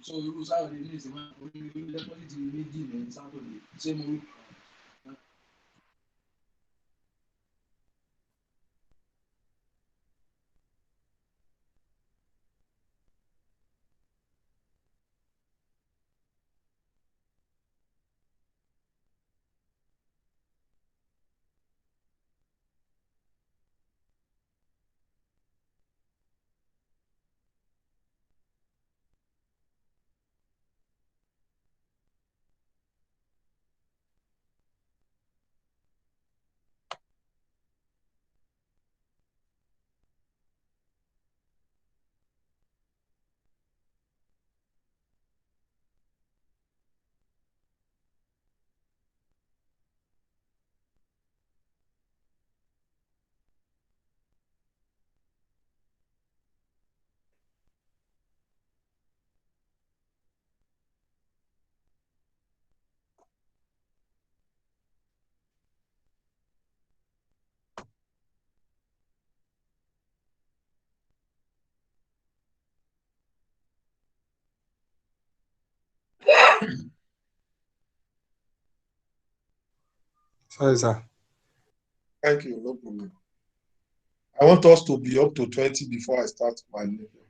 So irú Saturday ní ìsìn máa orí dẹ́pọ́sìtì méjì ní Saturday ṣé mo rí. Sorry, sir. Thank you, no problem. I want us to be up to 20 before I start my lecture.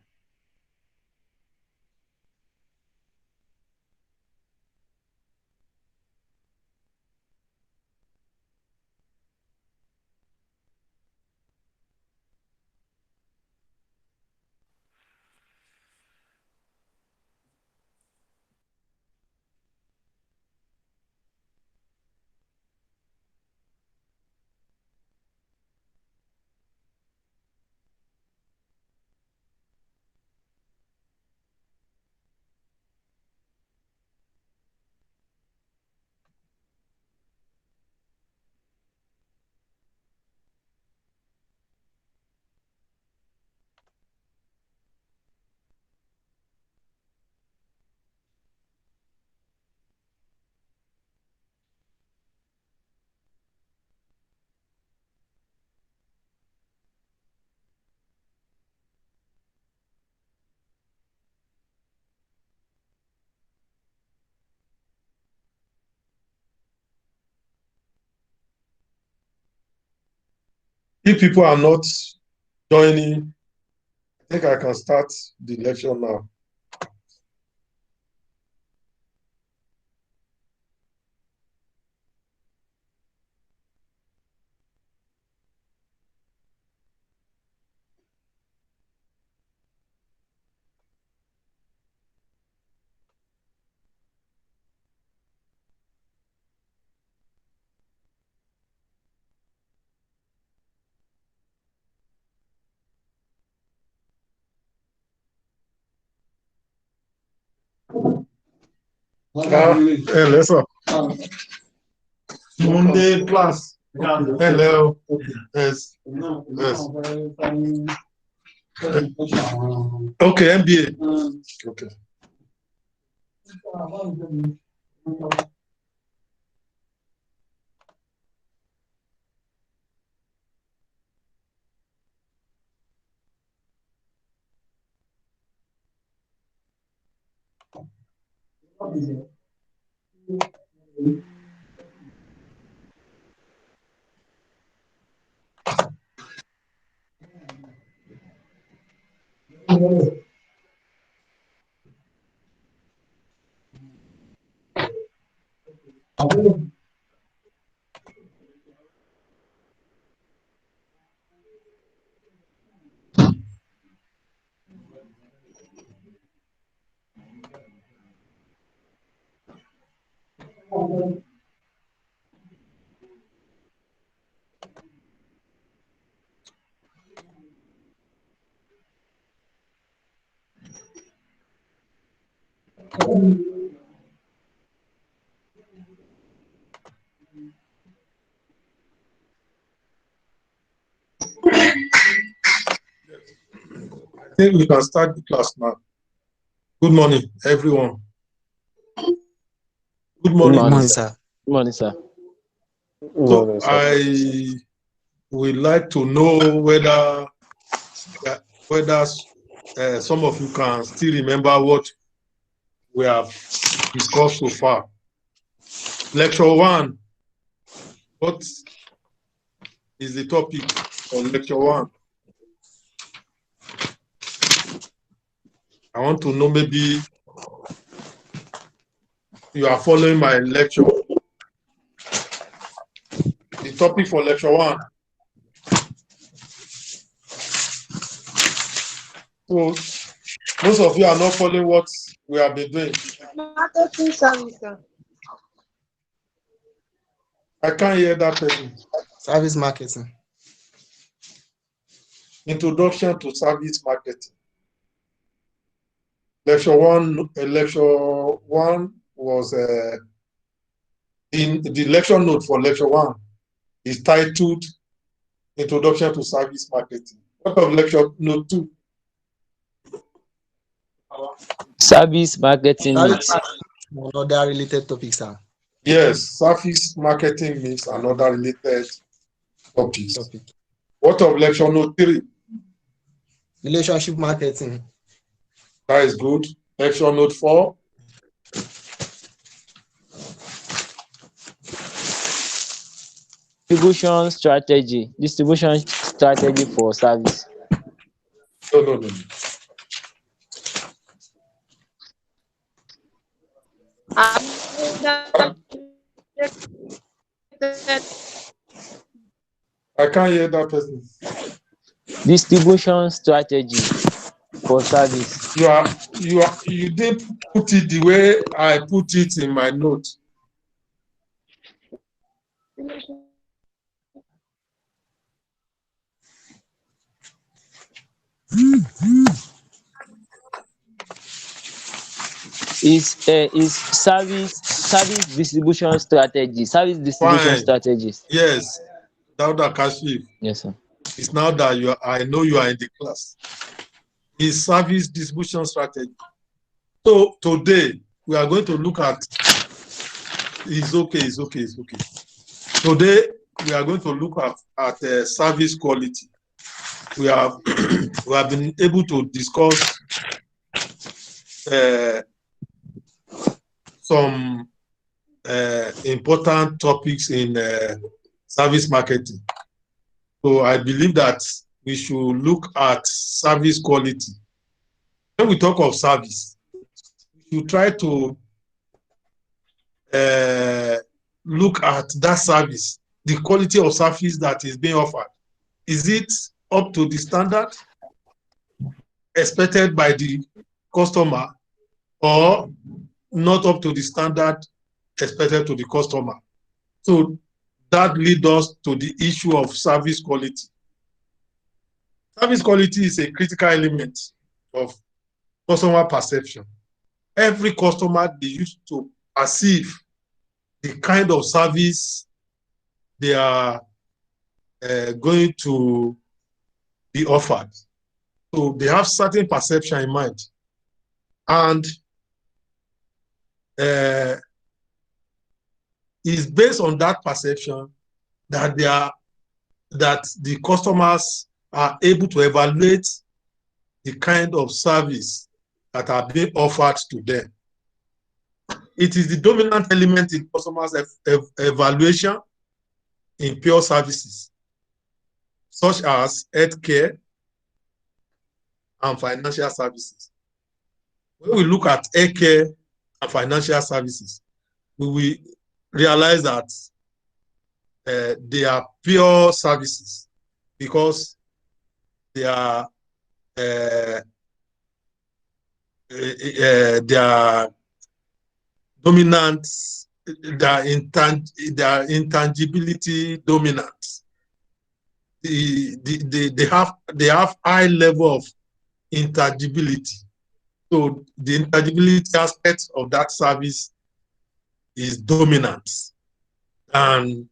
If people are not joining, I think I can start the lecture now. Let's up. Monday class. Hello. Yes. Yes. Okay, MBA. Okay. I think we can start the class now. Good morning, everyone. Good morning. Good morning, sir. Good morning, sir. So I would like to know whether some of you can still remember what we have discussed so far. Lecture 1. What is the topic on lecture 1? I want to know, maybe you are following my lecture. The topic for lecture 1. So most of you are not following what we have been doing. Marketing service, sir. I can't hear that person. Service marketing. Introduction to service marketing. Lecture 1 was in the lecture note for lecture 1 is titled Introduction to Service Marketing. What of lecture note 2? Service marketing meets. Another related topics, sir. Yes, service marketing means another related topics. Topic. What of lecture note 3? Relationship marketing. That is good. Lecture note 4. Distribution strategy for service. No. I can't hear that person. Distribution strategy for service. You didn't put it the way I put it in my note. Is service distribution strategy. Service distribution Fine. strategies. Yes, Dr. Kashif. Yes, sir. It's now that I know you are in the class. Is service distribution strategy. So today we are going to look at. It's okay. Today we are going to look at service quality. We have been able to discuss some important topics in service marketing. So I believe that we should look at service quality. When we talk of service, we should try to look at that service, the quality of service that is being offered. Is it up to the standard expected by the customer, or not up to the standard expected to the customer? So that leads us to the issue of service quality. Service quality is a critical element of customer perception. Every customer, they used to perceive the kind of service they are going to be offered. So they have certain perception in mind. And it's based on that perception that the customers are able to evaluate the kind of service that are being offered to them. It is the dominant element in customers' evaluation in pure services, such as healthcare and financial services. When we look at healthcare and financial services, we will realize that they are pure services because they are dominant, their intangibility dominant. They have high level of intangibility. So the intangibility aspect of that service is dominant than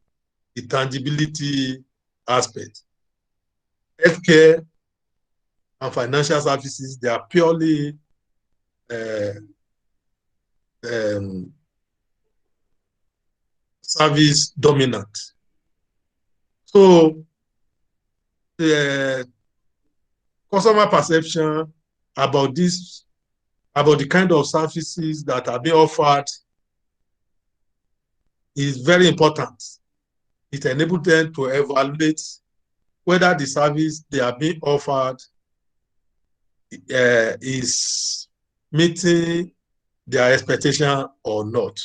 the tangibility aspect. Healthcare and financial services, they are purely um, service dominant. So the customer perception about this, about the kind of services that are being offered is very important. It enables them to evaluate whether the service they are being offered is meeting their expectation or not.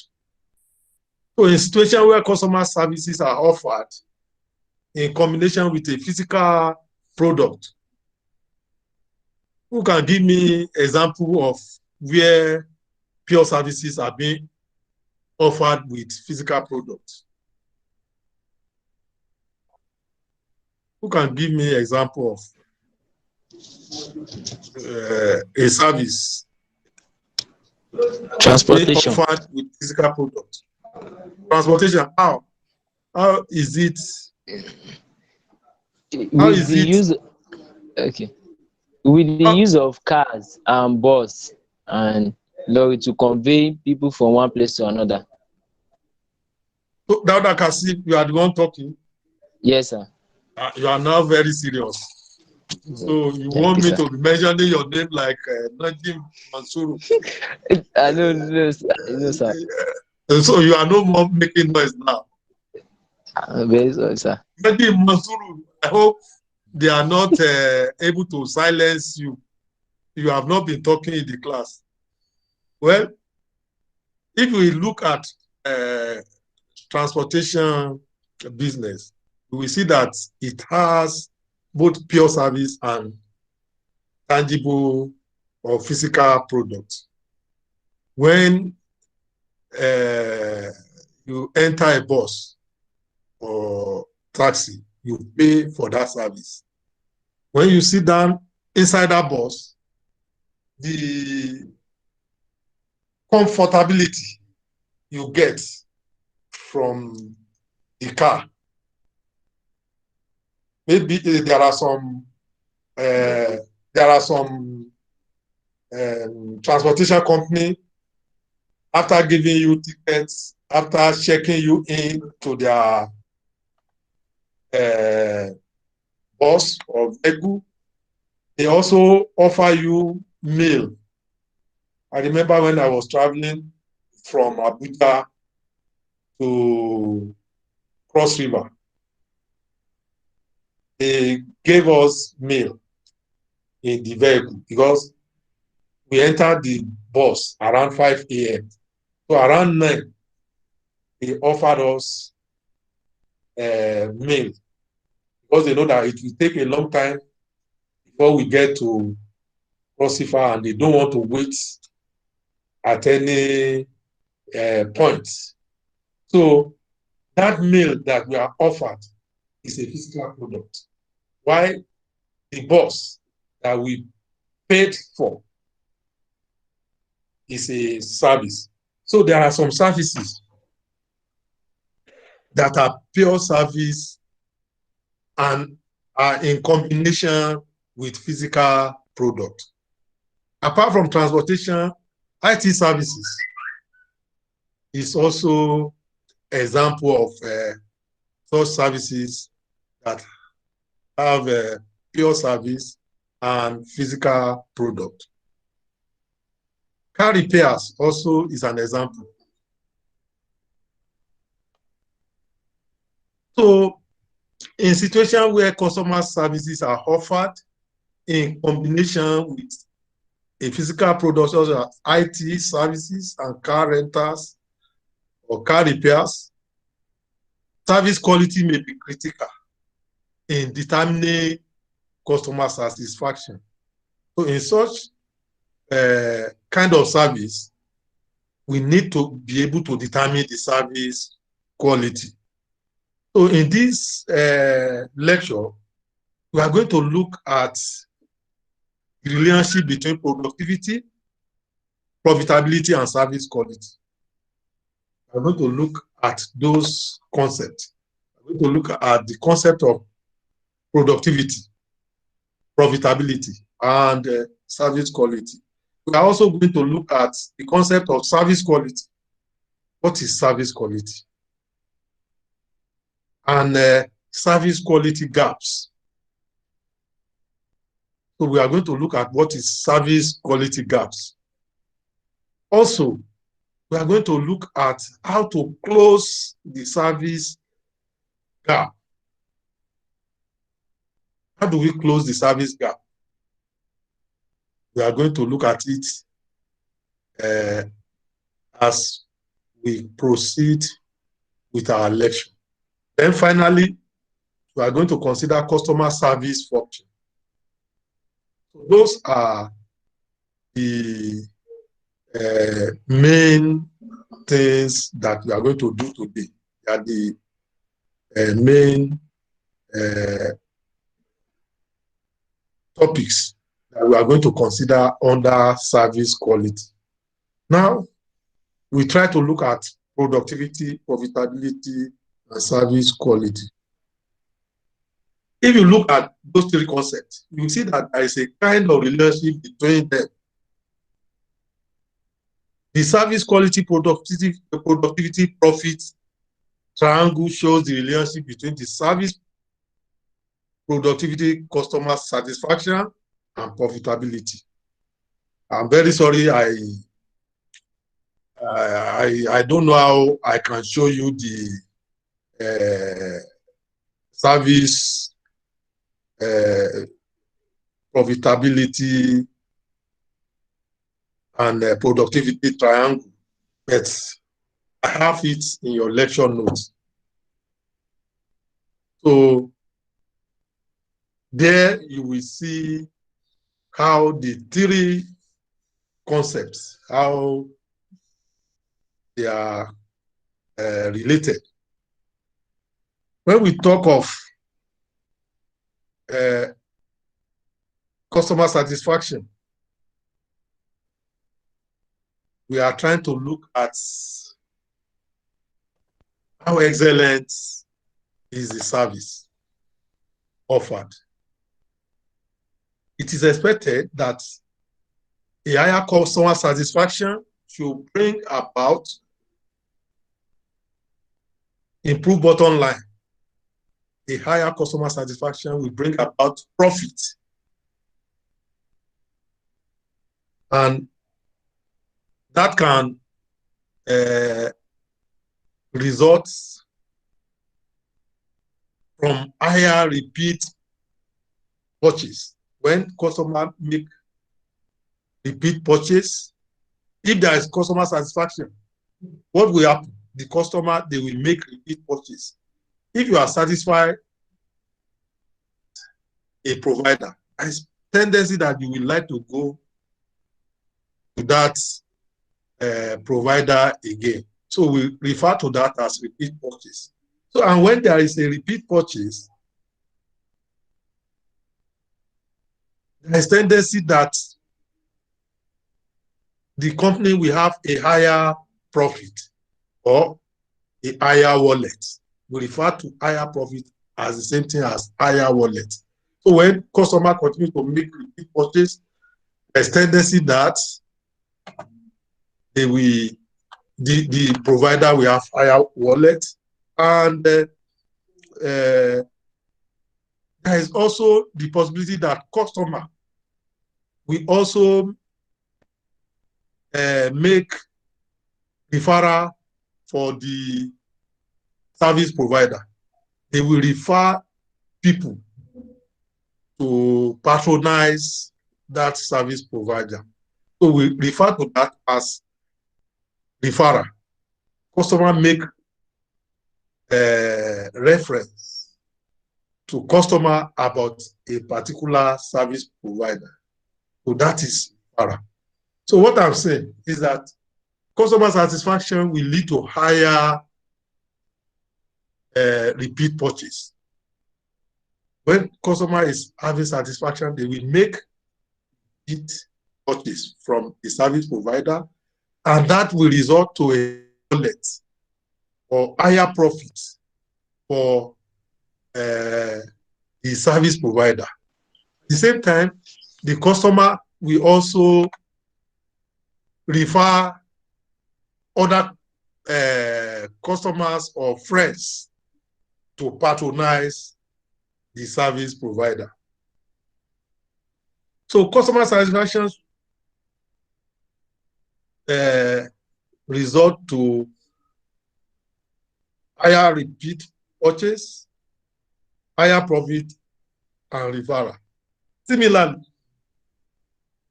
So in situations where customer services are offered in combination with a physical product, who can give me example of where pure services are being offered with physical products? Who can give me example of a service Transportation. being offered with physical products? Transportation, how? How is it? How With is the it? use, okay, with the use of cars and bus and lorry to convey people from one place to another. So, Dr. Kassim, you are the one talking. Yes, sir. You are now very serious. So you want me to be mentioning your name like Najim Mansuru? I know, sir. So you are no more making noise now. I'm very sorry, sir. Najim Mansuru, I hope they are not able to silence you. You have not been talking in the class. Well, if we look at transportation business, we see that it has both pure service and tangible or physical products. When you enter a bus or taxi, you pay for that service. When you sit down inside that bus, the comfortability you get from the car, maybe there are some transportation company, after giving you tickets, after checking you in to their bus or vehicle, they also offer you meal. I remember when I was traveling from Abuja to Cross River, they gave us meal in the vehicle because we entered the bus around 5 a.m. So around 9, they offered us meal because they know that it will take a long time before we get to Cross River and they don't want to wait at any point. So that meal that we are offered is a physical product. Why the bus that we paid for is a service. So there are some services that are pure service and are in combination with physical product. Apart from transportation, IT services is also example of such services that have a pure service and physical product. Car repairs also is an example. So in situations where customer services are offered in combination with a physical product such as IT services and car rentals or car repairs, service quality may be critical in determining customer satisfaction. So in such kind of service, we need to be able to determine the service quality. So in this lecture, we are going to look at the relationship between productivity profitability and service quality. We're going to look at those concepts. We're going to look at the concept of productivity, profitability, and service quality. We are also going to look at the concept of service quality. What is service quality? And service quality gaps. So we are going to look at what is service quality gaps. Also, we are going to look at how to close the service gap. How do we close the service gap? We are going to look at it as we proceed with our lecture. Then finally, we are going to consider customer service function. So those are the main things that we are going to do today. They are the main topics that we are going to consider under service quality. Now, we try to look at productivity, profitability, and service quality. If you look at those three concepts, you see that there is a kind of relationship between them. The service quality, productivity, profit triangle shows the relationship between the service productivity, customer satisfaction, and profitability. I'm very sorry, I don't know how I can show you the service profitability and productivity triangle, but I have it in your lecture notes. So there you will see how the three concepts, how they are related. When we talk of customer satisfaction, we are trying to look at how excellent is the service offered. It is expected that a higher customer satisfaction should bring about improved bottom line. A higher customer satisfaction will bring about profit. And that can result from higher repeat purchase. When customers make repeat purchase, if there is customer satisfaction, what will happen? The customer, they will make repeat purchase. If you are satisfied a provider, there is tendency that you will like to go to that provider again. So we refer to that as repeat purchase. So, and when there is a repeat purchase, there is tendency that the company will have a higher profit or a higher wallet. We refer to higher profit as the same thing as higher wallet. So when customer continue to make repeat purchase, there's tendency that they will, the provider will have higher wallet, and there is also the possibility that customer will also make referral for the service provider. They will refer people to patronize that service provider. So we refer to that as referral. Customer make reference to customer about a particular service provider. So that is referral. So what I'm saying is that customer satisfaction will lead to higher repeat purchase. When customer is having satisfaction, they will make it purchase from the service provider, and that will result to a wallet or higher profits for the service provider. At the same time, the customer will also refer other customers or friends to patronize the service provider. So customer satisfaction result to higher repeat purchase, higher profit, and referral. Similarly,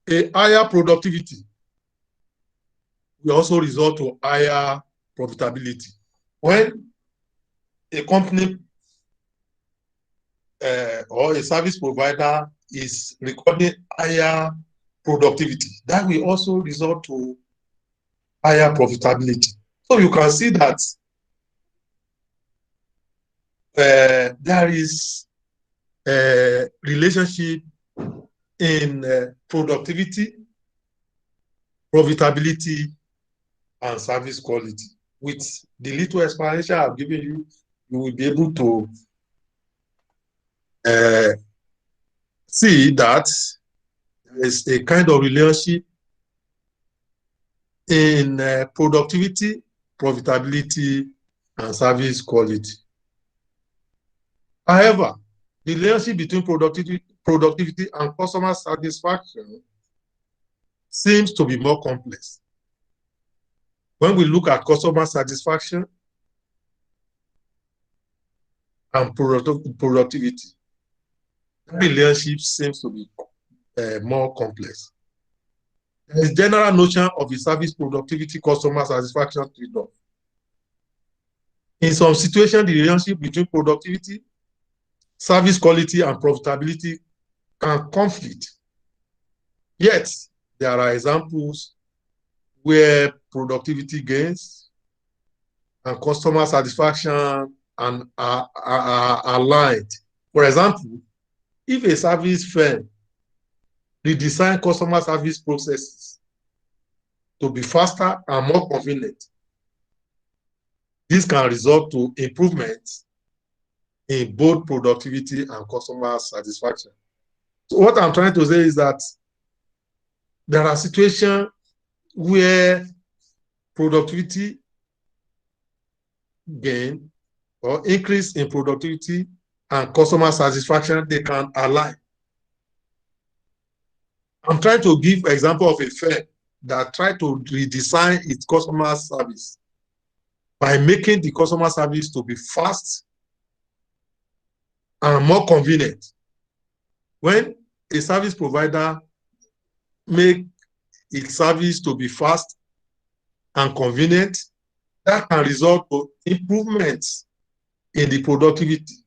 a higher productivity will also result to higher profitability. When a company or a service provider is recording higher productivity, that will also result to higher profitability. So you can see that there is a relationship in productivity, profitability, and service quality. With the little explanation I've given you, you will be able to see that there is a kind of relationship in productivity, profitability, and service quality. However, the relationship between productivity and customer satisfaction seems to be more complex. When we look at customer satisfaction and productivity, the relationship seems to be more complex. There is general notion of the service productivity customer satisfaction trade-off. In some situations, the relationship between productivity, service quality, and profitability can conflict. Yet, there are examples where productivity gains and customer satisfaction are aligned. For example, if a service firm redesign customer service processes to be faster and more convenient, this can result to improvements in both productivity and customer satisfaction. So what I'm trying to say is that there are situations where productivity gain or increase in productivity and customer satisfaction, they can align. I'm trying to give an example of a firm that tried to redesign its customer service by making the customer service to be fast and more convenient. When a service provider make its service to be fast and convenient, that can result to improvements in the productivity.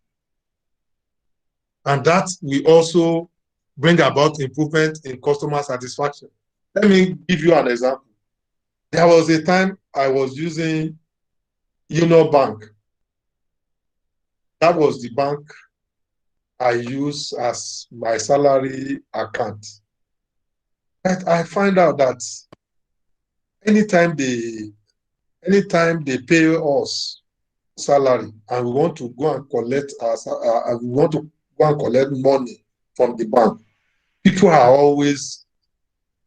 And that will also bring about improvement in customer satisfaction. Let me give you an example. There was a time I was using Union Bank. That was the bank I use as my salary account. But I find out that anytime they pay us salary and we want to go and collect money from the bank, people are always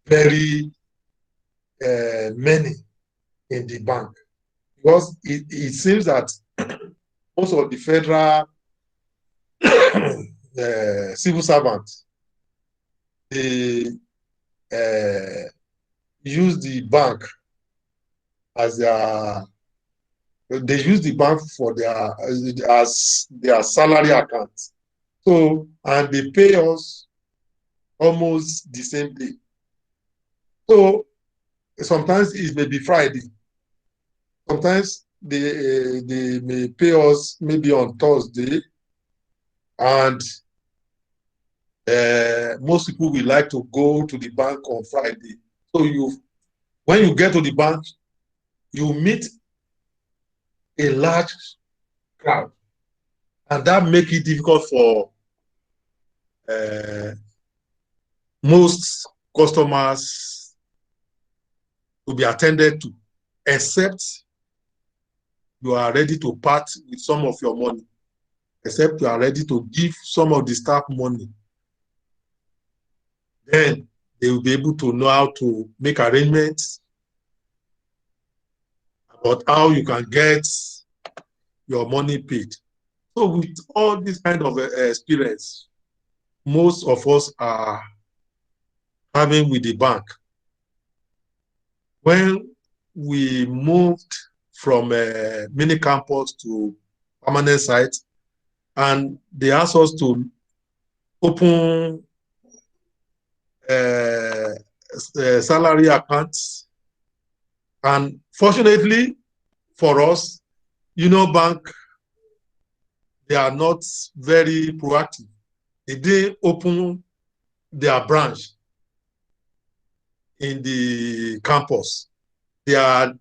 very many in the bank, because it seems that most of the federal civil servants, they use the bank as they use the bank for as their salary account. So, and they pay us almost the same day. So sometimes it may be Friday. Sometimes they may pay us maybe on Thursday, and most people will like to go to the bank on Friday. So when you get to the bank, you meet a large crowd, and that makes it difficult for most customers to be attended to, except you are ready to part with some of your money, except you are ready to give some of the staff money. Then they will be able to know how to make arrangements about how you can get your money paid. So with all this kind of experience, most of us are having with the bank. When we moved from a mini campus to permanent site, and they asked us to open salary accounts. And fortunately for us, Bank, they are not very proactive. They didn't open their branch in the campus. They are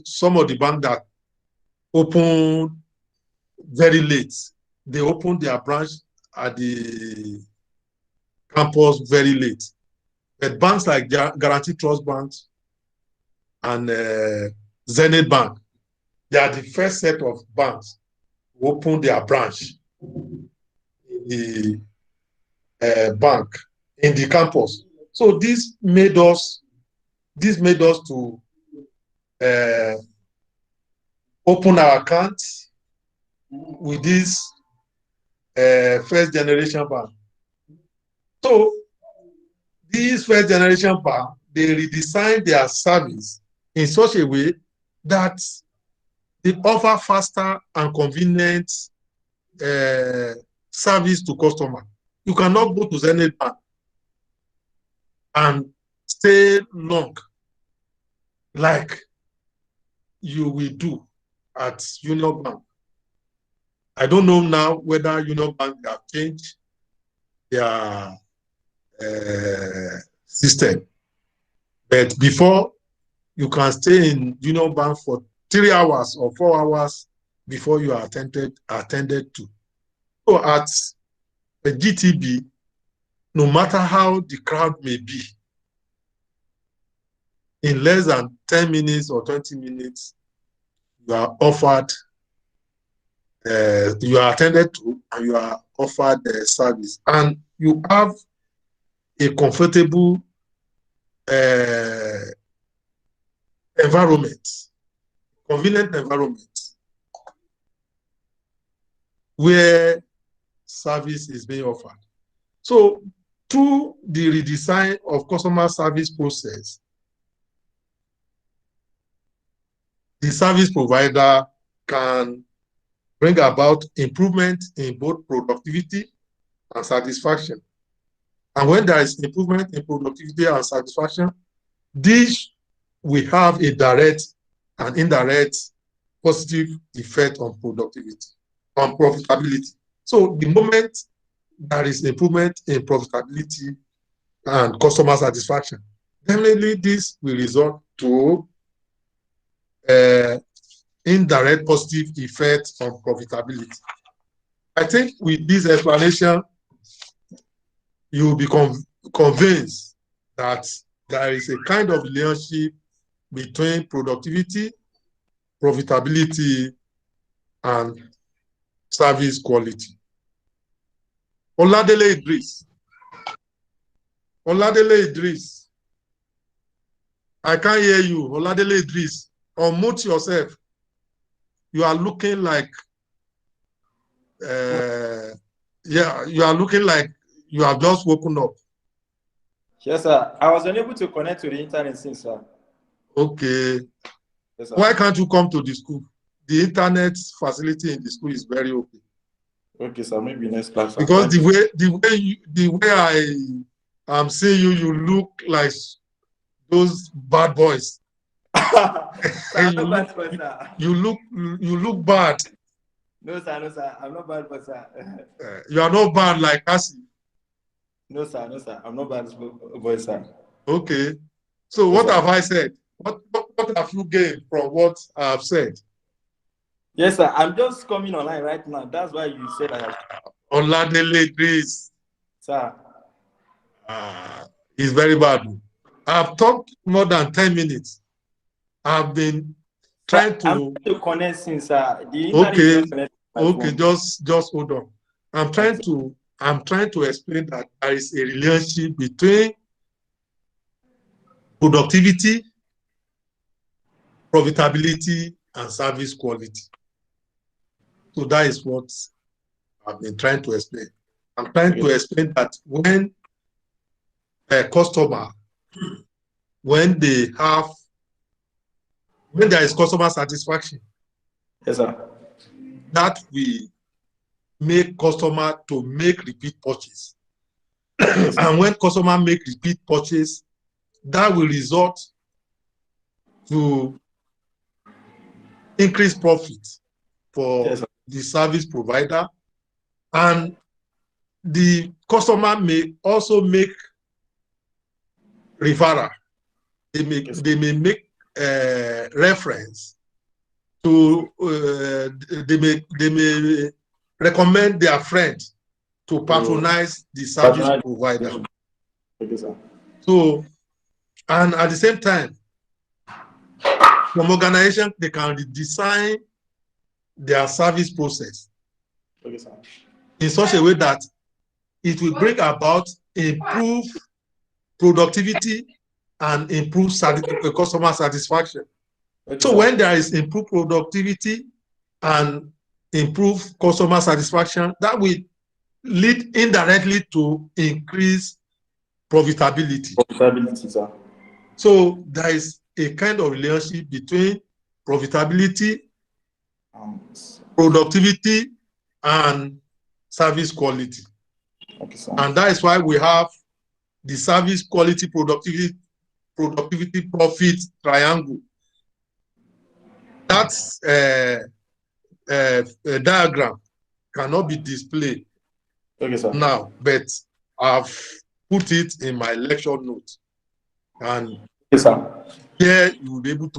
some of the banks that open very late. They opened their branch at the campus very late. But banks like Guarantee Trust Banks and Zenith Bank, they are the first set of banks who open their branch in the bank, in the campus. So this made us to open our accounts with this first generation bank. So these first generation bank, they redesigned their service in such a way that they offer faster and convenient service to customers. You cannot go to Zenith Bank and stay long like you will do at Union Bank. I don't know now whether Union Bank have changed their system, but before, you can stay in Union Bank for 3 hours or 4 hours before you are attended to. So at the GTB, no matter how the crowd may be, in less than 10 minutes or 20 minutes, you are offered, you are attended to, and you are offered the service. And you have a comfortable environment, convenient environment, where service is being offered. So through the redesign of customer service process, the service provider can bring about improvement in both productivity and satisfaction. And when there is improvement in productivity and satisfaction, this will have a direct and indirect positive effect on productivity, on profitability. So the moment there is improvement in profitability and customer satisfaction, definitely this will result to indirect positive effect on profitability. I think with this explanation, you will be convinced that there is a kind of relationship between productivity, profitability, and service quality. Oladele Idris. Oladele Idris. I can't hear you. Oladele Idris. Unmute yourself. You are looking like, you are looking like you have just woken up. Yes, sir. I was unable to connect to the internet since, sir. Okay. Yes, sir. Why can't you come to the school? The internet facility in the school is very okay. Okay, sir. Maybe next class. Because the way I am seeing you, you look like those bad boys. Sir, I'm not bad boy, sir. You look bad. No, sir. No, sir. I'm not bad boy, sir. You are not bad like Cassie. No, sir. No, sir. I'm not bad boy, sir. Okay. So Yes, what sir. have I said? What have you gained from what I have said? Yes, sir. I'm just coming online right now. That's why you said I have. Oladele Idris. Sir. It's very bad. I've talked more than 10 minutes. I've been trying to. I'm trying to connect since the internet is not connected to my Okay, phone. just hold on. I'm trying to explain that there is a relationship between productivity, profitability, and service quality. So that is what I've been trying to explain. I'm trying to explain that when a customer, when there is customer satisfaction, Yes, sir. that will make customer to make repeat purchase. And when customer make repeat purchase, that will result to increase profit for the service provider, and the customer may also make referral. They may make reference to they may recommend their friend to patronize the service provider. So, and at the same time, some organization, they can redesign their service process in such a way that it will bring about improved productivity and improve customer satisfaction. So when there is improved productivity and improved customer satisfaction, that will lead indirectly to increase profitability. Sir. So there is a kind of relationship between profitability, productivity, and service quality. Okay, sir. And that is why we have the service quality productivity profit triangle. That's a diagram cannot be displayed now, but I've put it in my lecture note, and here you will be able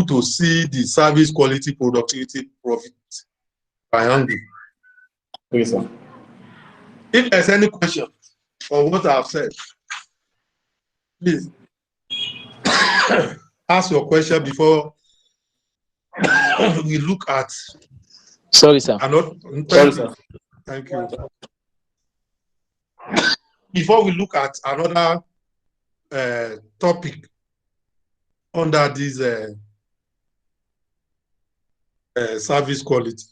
to see the service quality productivity profit triangle. Okay, sir. If there's any question on what I've said, please ask your question before we look at. Sorry, sir. Thank you. Before we look at another topic under this service quality.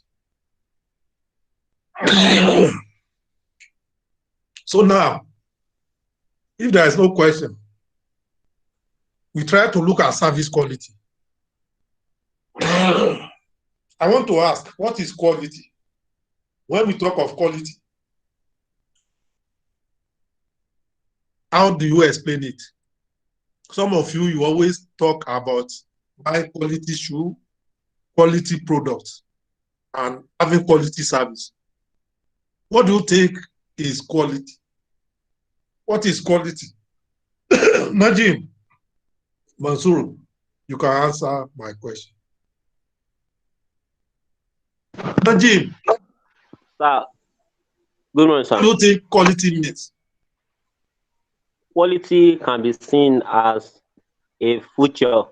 So now, if there is no question, we try to look at service quality. I want to ask, what is quality? When we talk of quality, how do you explain it? Some of you always talk about buying quality shoe, quality products, and having quality service. What do you think is quality? What is quality? Najim, Mansour, you can answer my question. Najim. Sir, good morning, sir. What do you think quality means? Quality can be seen as a feature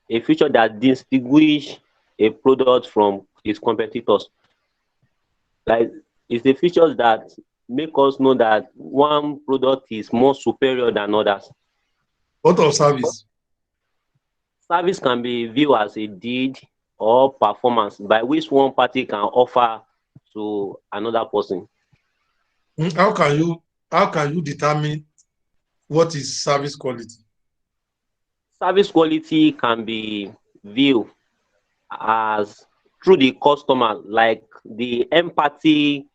that distinguishes a product from its competitors. Like, it's the features that make us know that one product is more superior than others. What of service? Service can be viewed as a deed or performance by which one party can offer to another person. How can you determine what is service quality? Service quality can be viewed as through the customer, like the empathy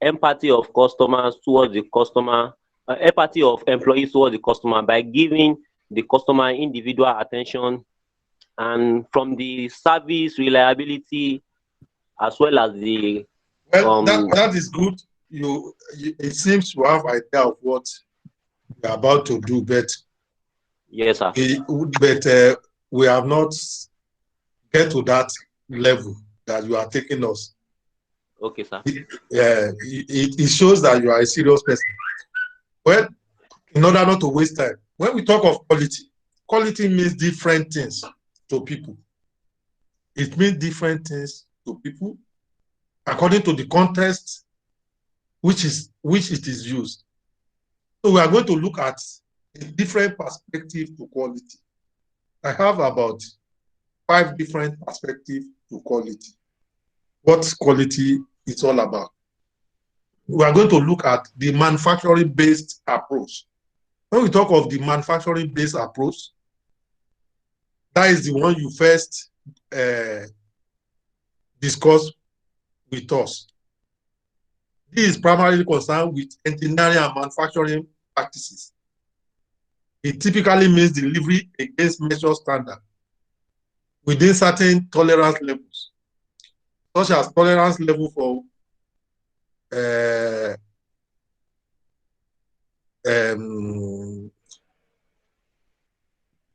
of customers towards the customer, empathy of employees towards the customer by giving the customer individual attention, and from the service reliability as well as the that is good. It seems you have idea of what you're about to do, but yes, sir. We have not get to that level that you are taking us. Okay, sir. It shows that you are a serious person. Well, in order not to waste time. When we talk of quality, quality means different things to people. It means different things to people according to the context which it is used. So we are going to look at a different perspective to quality. I have about 5 different perspectives to quality. What quality is all about. We are going to look at the manufacturing-based approach. When we talk of the manufacturing-based approach, that is the one you first discussed with us. This is primarily concerned with engineering and manufacturing practices. It typically means delivery against measured standard within certain tolerance levels, such as tolerance level for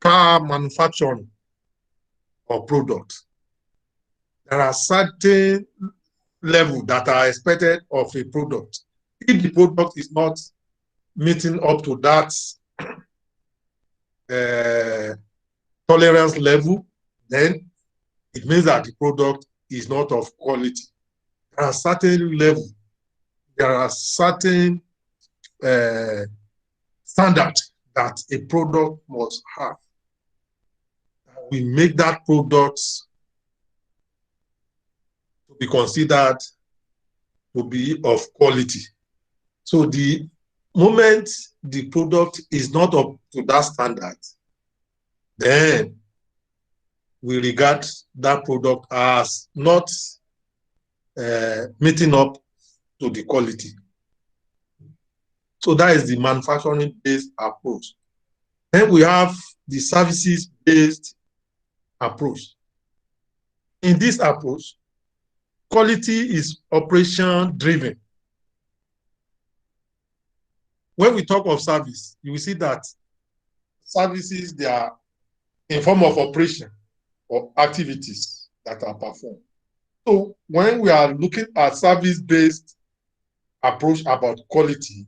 car manufacturing or products. There are certain levels that are expected of a product. If the product is not meeting up to that tolerance level, then it means that the product is not of quality. There are certain levels, there are certain standards that a product must have. We make that product to be considered to be of quality. So the moment the product is not up to that standard, then we regard that product as not meeting up to the quality. So that is the manufacturing-based approach. Then we have the services-based approach. In this approach, quality is operation-driven. When we talk of service, you will see that services, they are in form of operation or activities that are performed. So when we are looking at service-based approach about quality,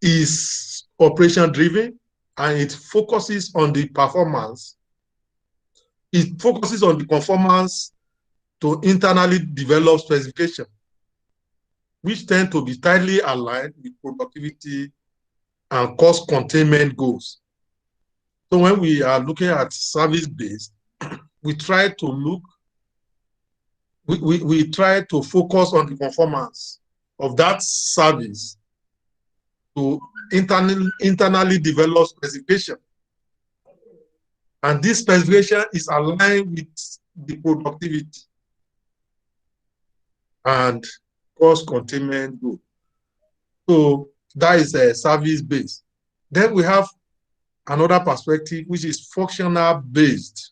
is operation-driven and it focuses on the performance. It focuses on the conformance to internally developed specification, which tend to be tightly aligned with productivity and cost containment goals. So when we are looking at service-based, we try to look, we try to focus on the performance of that service to internally developed specification. And this specification is aligned with the productivity and cost containment goal. So that is a service-based. Then we have another perspective, which is functional-based.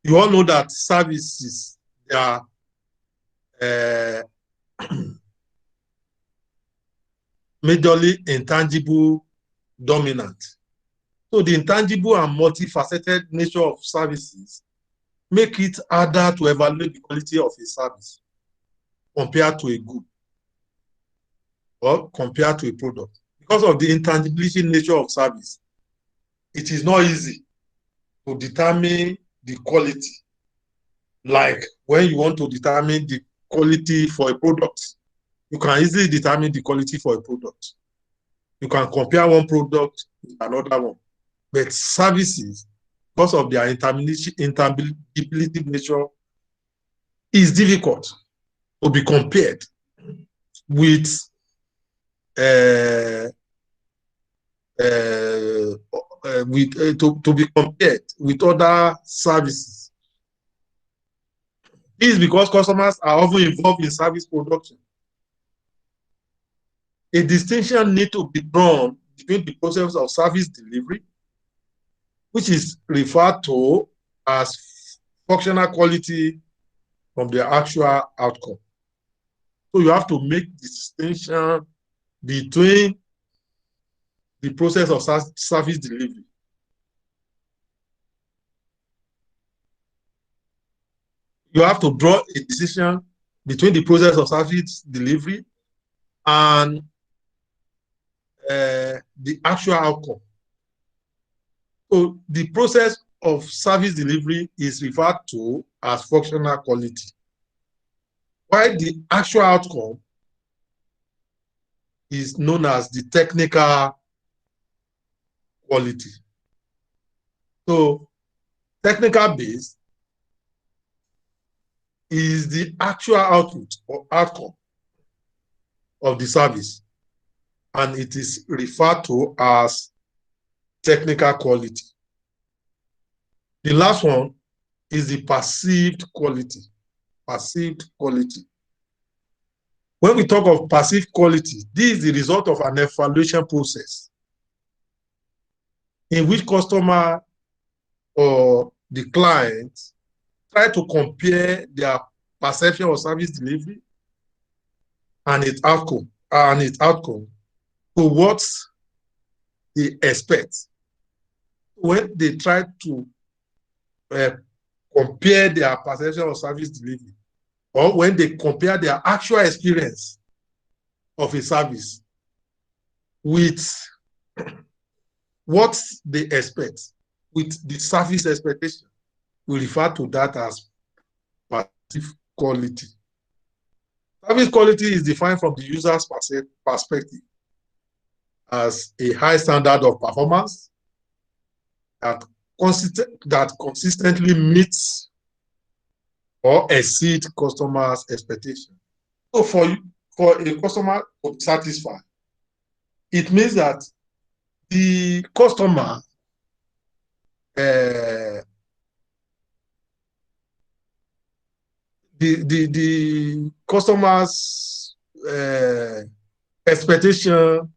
You all know that services, they are majorly intangible dominant. So the intangible and multifaceted nature of services make it harder to evaluate the quality of a service compared to a good or compared to a product. Because of the intangibility nature of service, it is not easy to determine the quality. Like when you want to determine the quality for a product, you can easily determine the quality for a product. You can compare one product with another one. But services, because of their intangibility nature, is difficult to be compared with to be compared with other services. This is because customers are often involved in service production. A distinction needs to be drawn between the process of service delivery, which is referred to as functional quality, from the actual outcome. So you have to make distinction between the process of service delivery. You have to draw a decision between the process of service delivery and the actual outcome. So the process of service delivery is referred to as functional quality, while the actual outcome is known as the technical quality. So technical base is the actual output or outcome of the service, and it is referred to as technical quality. The last one is the perceived quality. Perceived quality. When we talk of perceived quality, this is the result of an evaluation process in which customer or the client try to compare their perception of service delivery and its outcome to what they expect. When they try to compare their perception of service delivery, or when they compare their actual experience of a service with what they expect, with the service expectation, we refer to that as perceived quality. Service quality is defined from the user's perspective as a high standard of performance that consistently meets or exceed customers' expectation. So for a customer to be satisfied, it means that the customer the customer's expectation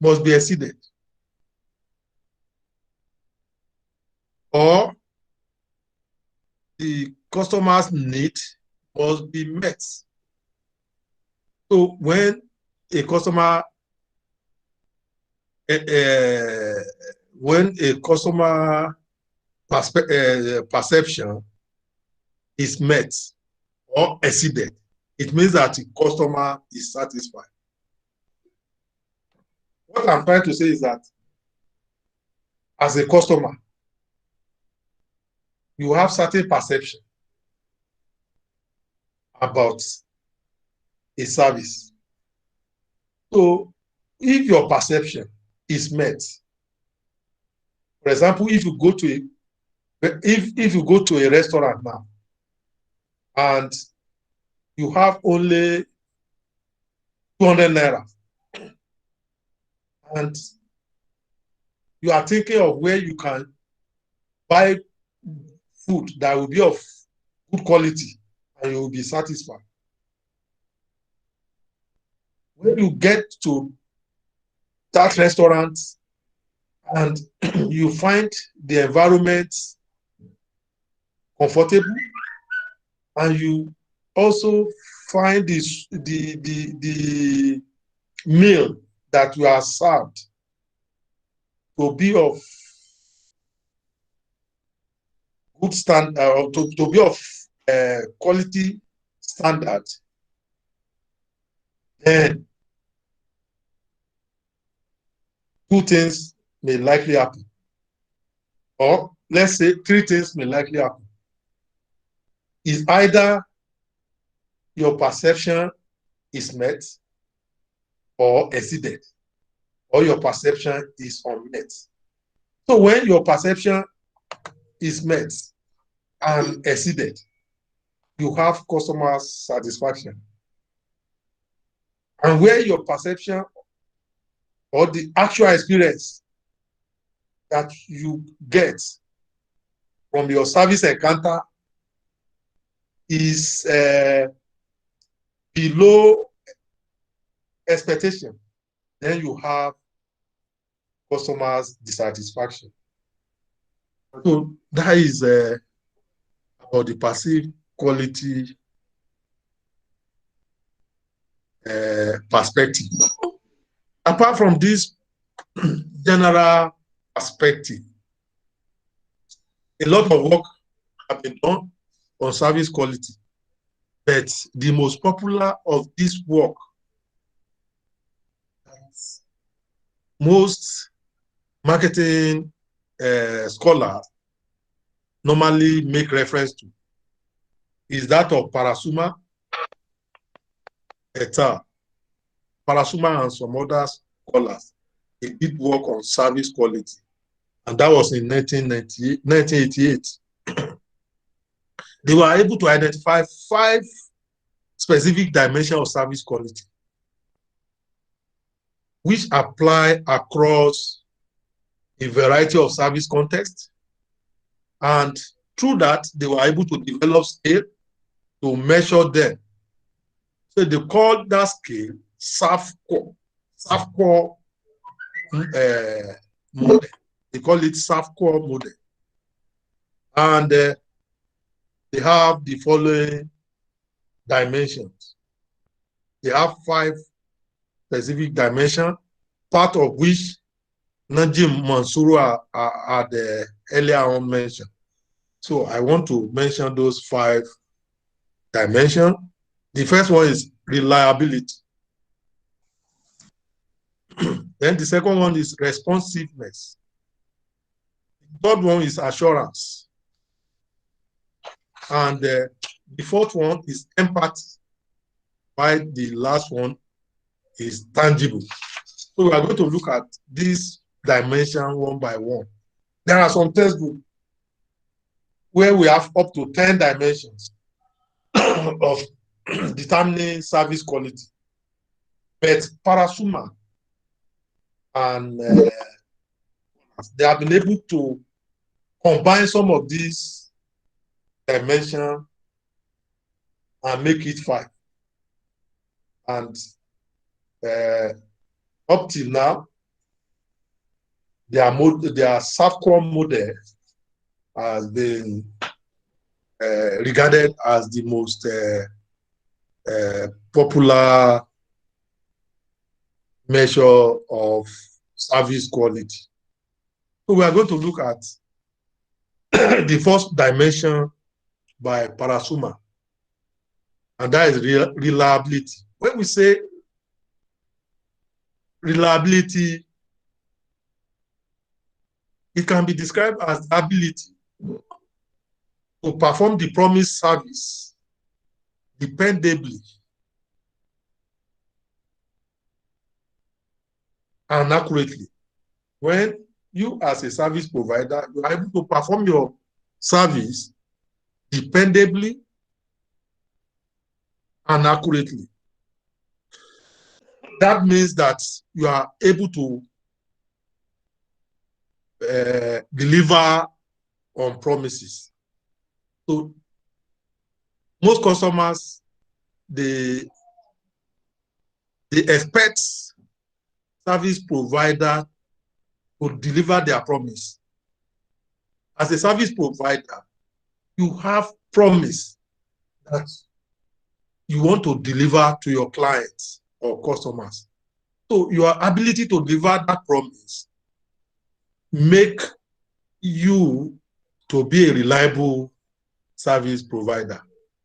must be exceeded, or the customer's need must be met. So when a customer perception is met or exceeded, it means that the customer is satisfied. What I'm trying to say is that as a customer, you have certain perception about a service. So if your perception is met, for example, if you go to a restaurant now and you have only 200 naira and you are thinking of where you can buy food that will be of good quality and you will be satisfied. When you get to that restaurant and you find the environment comfortable, and you also find the meal that you are served to be of good standard, to be of quality standard, then two things may likely happen. Or let's say three things may likely happen. Is either your perception is met or exceeded, or your perception is unmet. So when your perception is met and exceeded, you have customer satisfaction. And where your perception or the actual experience that you get from your service encounter is below expectation, then you have customers' dissatisfaction. So that is about the perceived quality perspective. Apart from this general perspective, a lot of work has been done on service quality, but the most popular of this work most marketing scholars normally make reference to is that of Parasuma et al. Parasuma and some other scholars, they did work on service quality, and that was in 1988. They were able to identify 5 specific dimensions of service quality, which apply across a variety of service contexts. And through that, they were able to develop scale to measure them. So they call that scale SAFCO model. They call it SAFCO model. And they have the following dimensions. They have 5 specific dimensions, part of which Najim Mansour had earlier on mentioned. So I want to mention those 5 dimensions. The first one is reliability. Then the second one is responsiveness. The third one is assurance. And the 4th one is empathy, while the last one is tangible. So we are going to look at these dimensions one by one. There are some textbooks where we have up to 10 dimensions of determining service quality. But Parasuma and they have been able to combine some of these dimensions and make it 5. And up till now, their SAFCO model has been regarded as the most popular measure of service quality. So we are going to look at the first dimension by Parasuma, and that is reliability. When we say reliability, it can be described as the ability to perform the promised service dependably and accurately. When you, as a service provider, you are able to perform your service dependably and accurately, that means that you are able to deliver on promises. So most customers, they expect service provider to deliver their promise. As a service provider, you have promise that you want to deliver to your clients or customers. So your ability to deliver that promise make you to be a reliable service provider.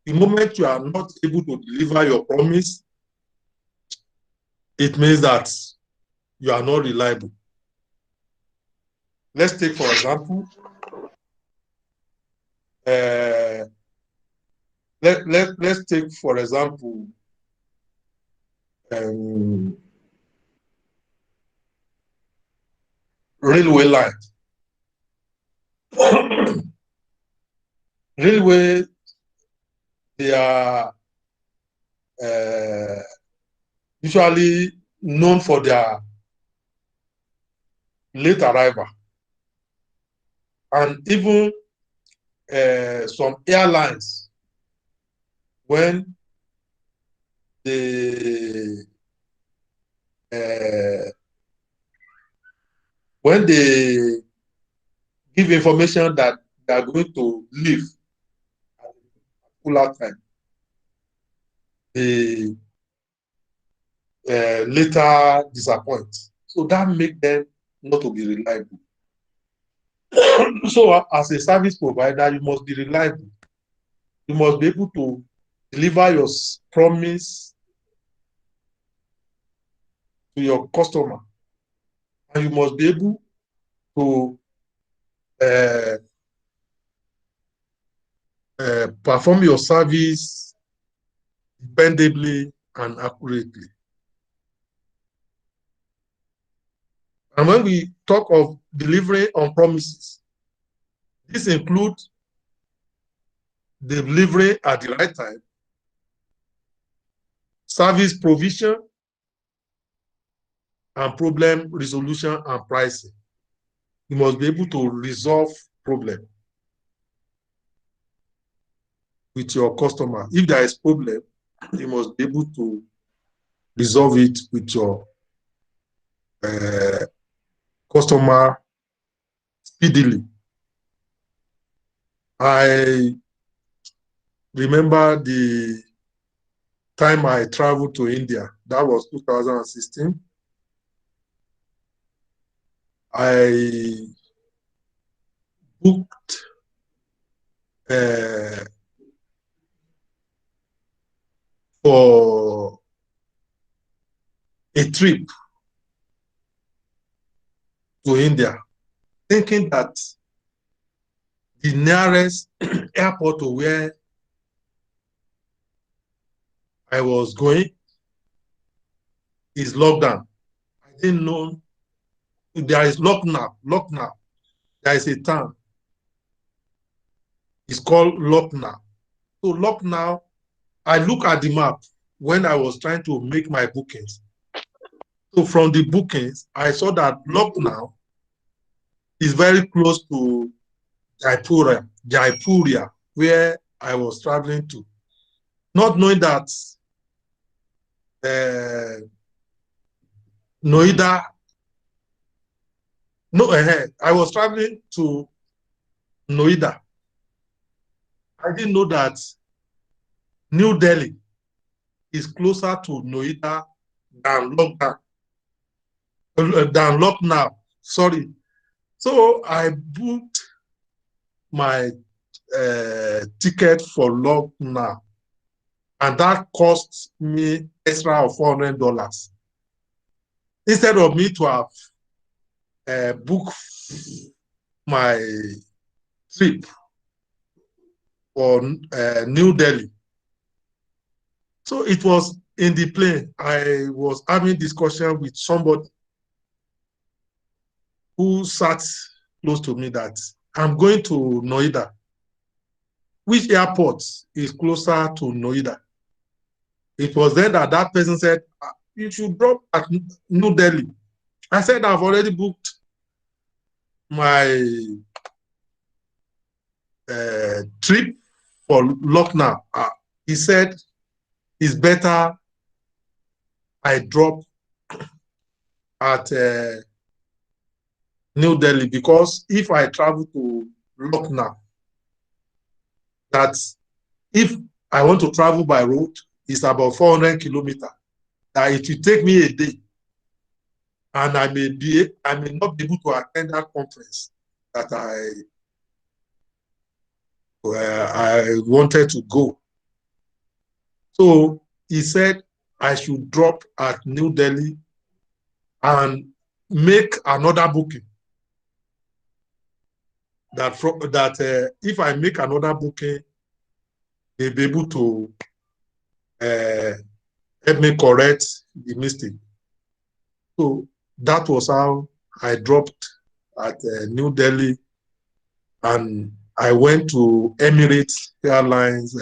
The moment you are not able to deliver your promise, it means that you are not reliable. Let's take, for example, let's take, for example, railway line. Railway, they are usually known for their late arrival. And even some airlines, when they give information that they are going to leave at a particular time, they later disappoint. So that makes them not to be reliable. So as a service provider, you must be reliable. You must be able to deliver your promise to your customer. and you must be able to perform your service dependably and accurately. And when we talk of delivery on promises, this includes delivery at the right time, service provision, and problem resolution and pricing. You must be able to resolve problem with your customer. If there is problem, you must be able to resolve it with your customer speedily. I remember the time I traveled to India. That was 2016. I booked for a trip to India, thinking that the nearest airport to where I was going is lockdown. I didn't know there is Lucknow. There is a town. It's called Lucknow. So Lucknow, I look at the map when I was trying to make my bookings. So from the bookings, I saw that Lucknow is very close to Jaipuria, where I was traveling to. Not knowing that Noida, I was traveling to Noida. I didn't know that New Delhi is closer to Noida than Lucknow. Sorry. So I booked my ticket for Lucknow, and that cost me extra of $400. Instead of me to have booked my trip for New Delhi. So it was in the plane. I was having discussion with somebody who sat close to me that I'm going to Noida. Which airport is closer to Noida? It was then that that person said, you should drop at New Delhi. I said, I've already booked my trip for Lucknow. He said, it's better I drop at New Delhi, because if I travel to Lucknow, that if I want to travel by road, it's about 400 kilometers. That it will take me a day, and I may not be able to attend that conference that I wanted to go. So he said I should drop at New Delhi and make another booking. That if I make another booking, they'll be able to help me correct the mistake. So that was how I dropped at New Delhi, and I went to Emirates Airlines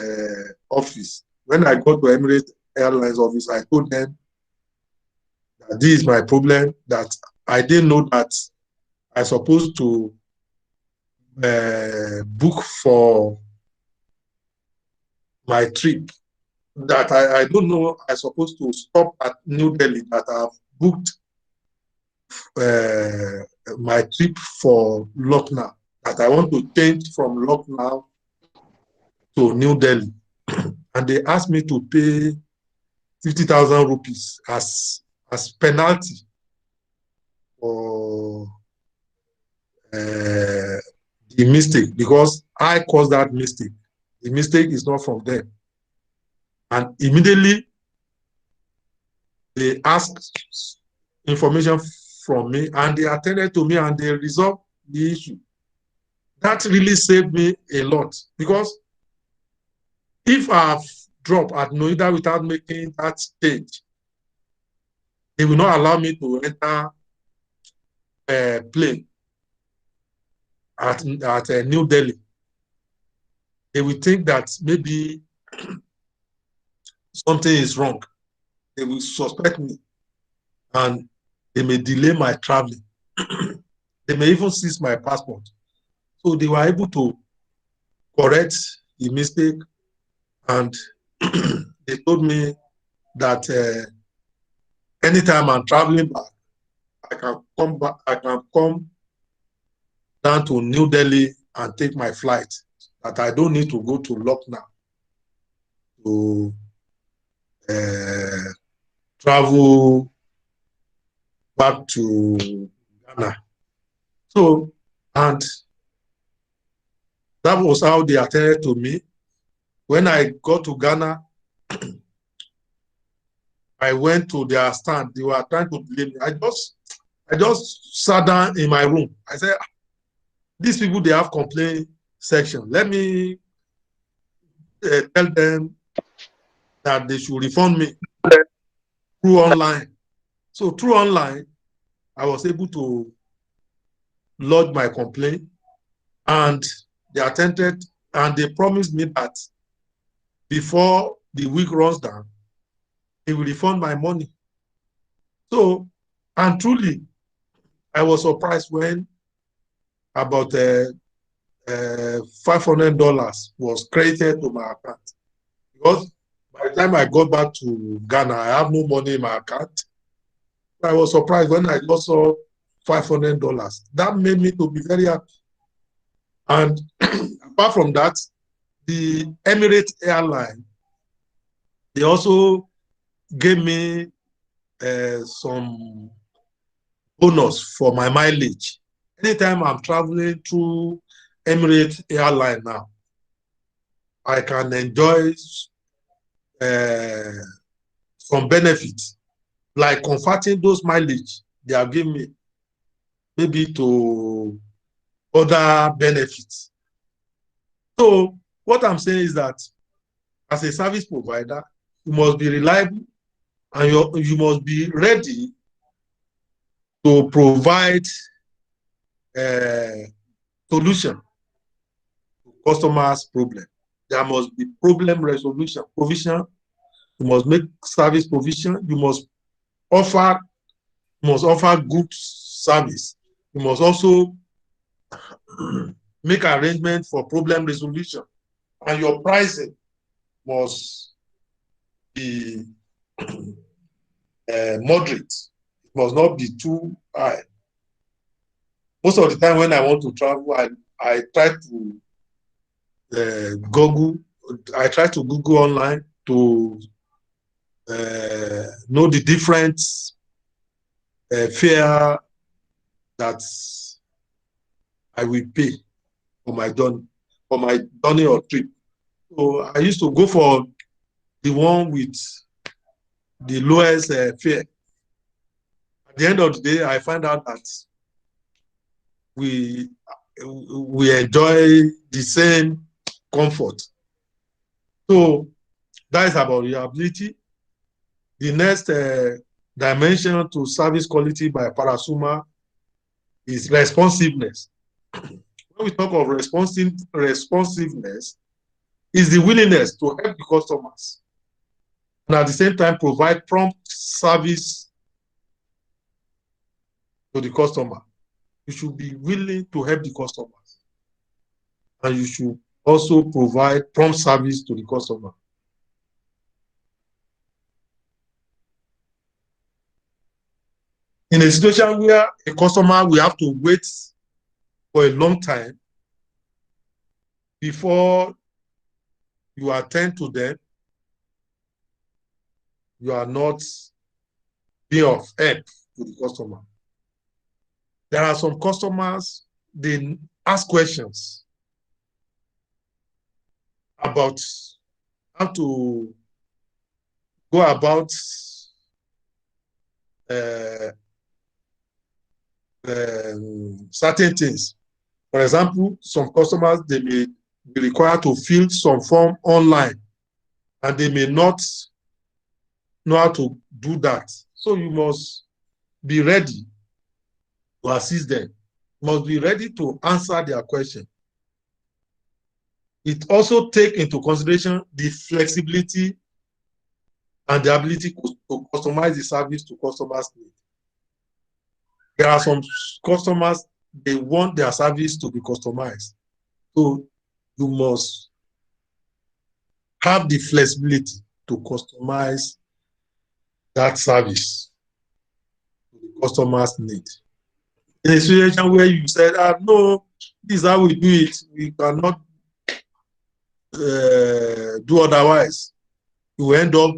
office. When I got to Emirates Airlines office, I told them that this is my problem, that I didn't know that I supposed to book for my trip, that I don't know I supposed to stop at New Delhi, that I've booked my trip for Lucknow, that I want to change from Lucknow to New Delhi. And they asked me to pay 50,000 rupees as penalty for the mistake, because I caused that mistake. The mistake is not from them. And immediately they asked information from me, and they attended to me and they resolved the issue. That really saved me a lot, because if I've dropped at Noida without making that change, they will not allow me to enter a plane at New Delhi. They will think that maybe something is wrong. They will suspect me, and they may delay my traveling. They may even seize my passport. So they were able to correct the mistake, and they told me that anytime I'm traveling back, I can come back. I can come down to New Delhi and take my flight. That I don't need to go to Lucknow to travel back to Ghana. So, and that was how they attended to me. When I got to Ghana, I went to their stand. They were trying to blame me. I just sat down in my room. I said, these people, they have complaint section. Let me tell them that they should refund me through online. So through online, I was able to lodge my complaint, and they attended, and they promised me that before the week runs down, they will refund my money. So, and truly, I was surprised when about $500 was credited to my account, because by the time I got back to Ghana, I have no money in my account. I was surprised when I just saw $500. That made me to be very happy. And apart from that, the Emirates airline, they also gave me some bonus for my mileage. Anytime I'm traveling through Emirates airline now, I can enjoy some benefits, like converting those mileage they have given me maybe to other benefits. So what I'm saying is that as a service provider, you must be reliable, and you must be ready to provide a solution to customers' problem. There must be problem resolution, provision. You must make service provision. You must offer good service. You must also make arrangements for problem resolution, and your pricing must be moderate. It must not be too high. Most of the time when I want to travel, I try to I try to Google online to know the different fare that I will pay for my journey or trip. So I used to go for the one with the lowest fare. At the end of the day, I find out that we enjoy the same comfort. So that is about reliability. The next dimension to service quality by Parasuma is responsiveness. When we talk of responsiveness, is the willingness to help the customers and at the same time provide prompt service to the customer. You should be willing to help the customers, and you should also provide prompt service to the customer. In a situation where a customer will have to wait for a long time before you attend to them, you are not being of help to the customer. There are some customers, they ask questions about how to go about certain things. For example, some customers, they may be required to fill some form online, and they may not know how to do that. So you must be ready to assist them. You must be ready to answer their question. It also takes into consideration the flexibility and the ability to customize the service to customers' needs. There are some customers, they want their service to be customized. So you must have the flexibility to customize that service to the customer's need. In a situation where you said, no, this is how we do it, we cannot do otherwise, you end up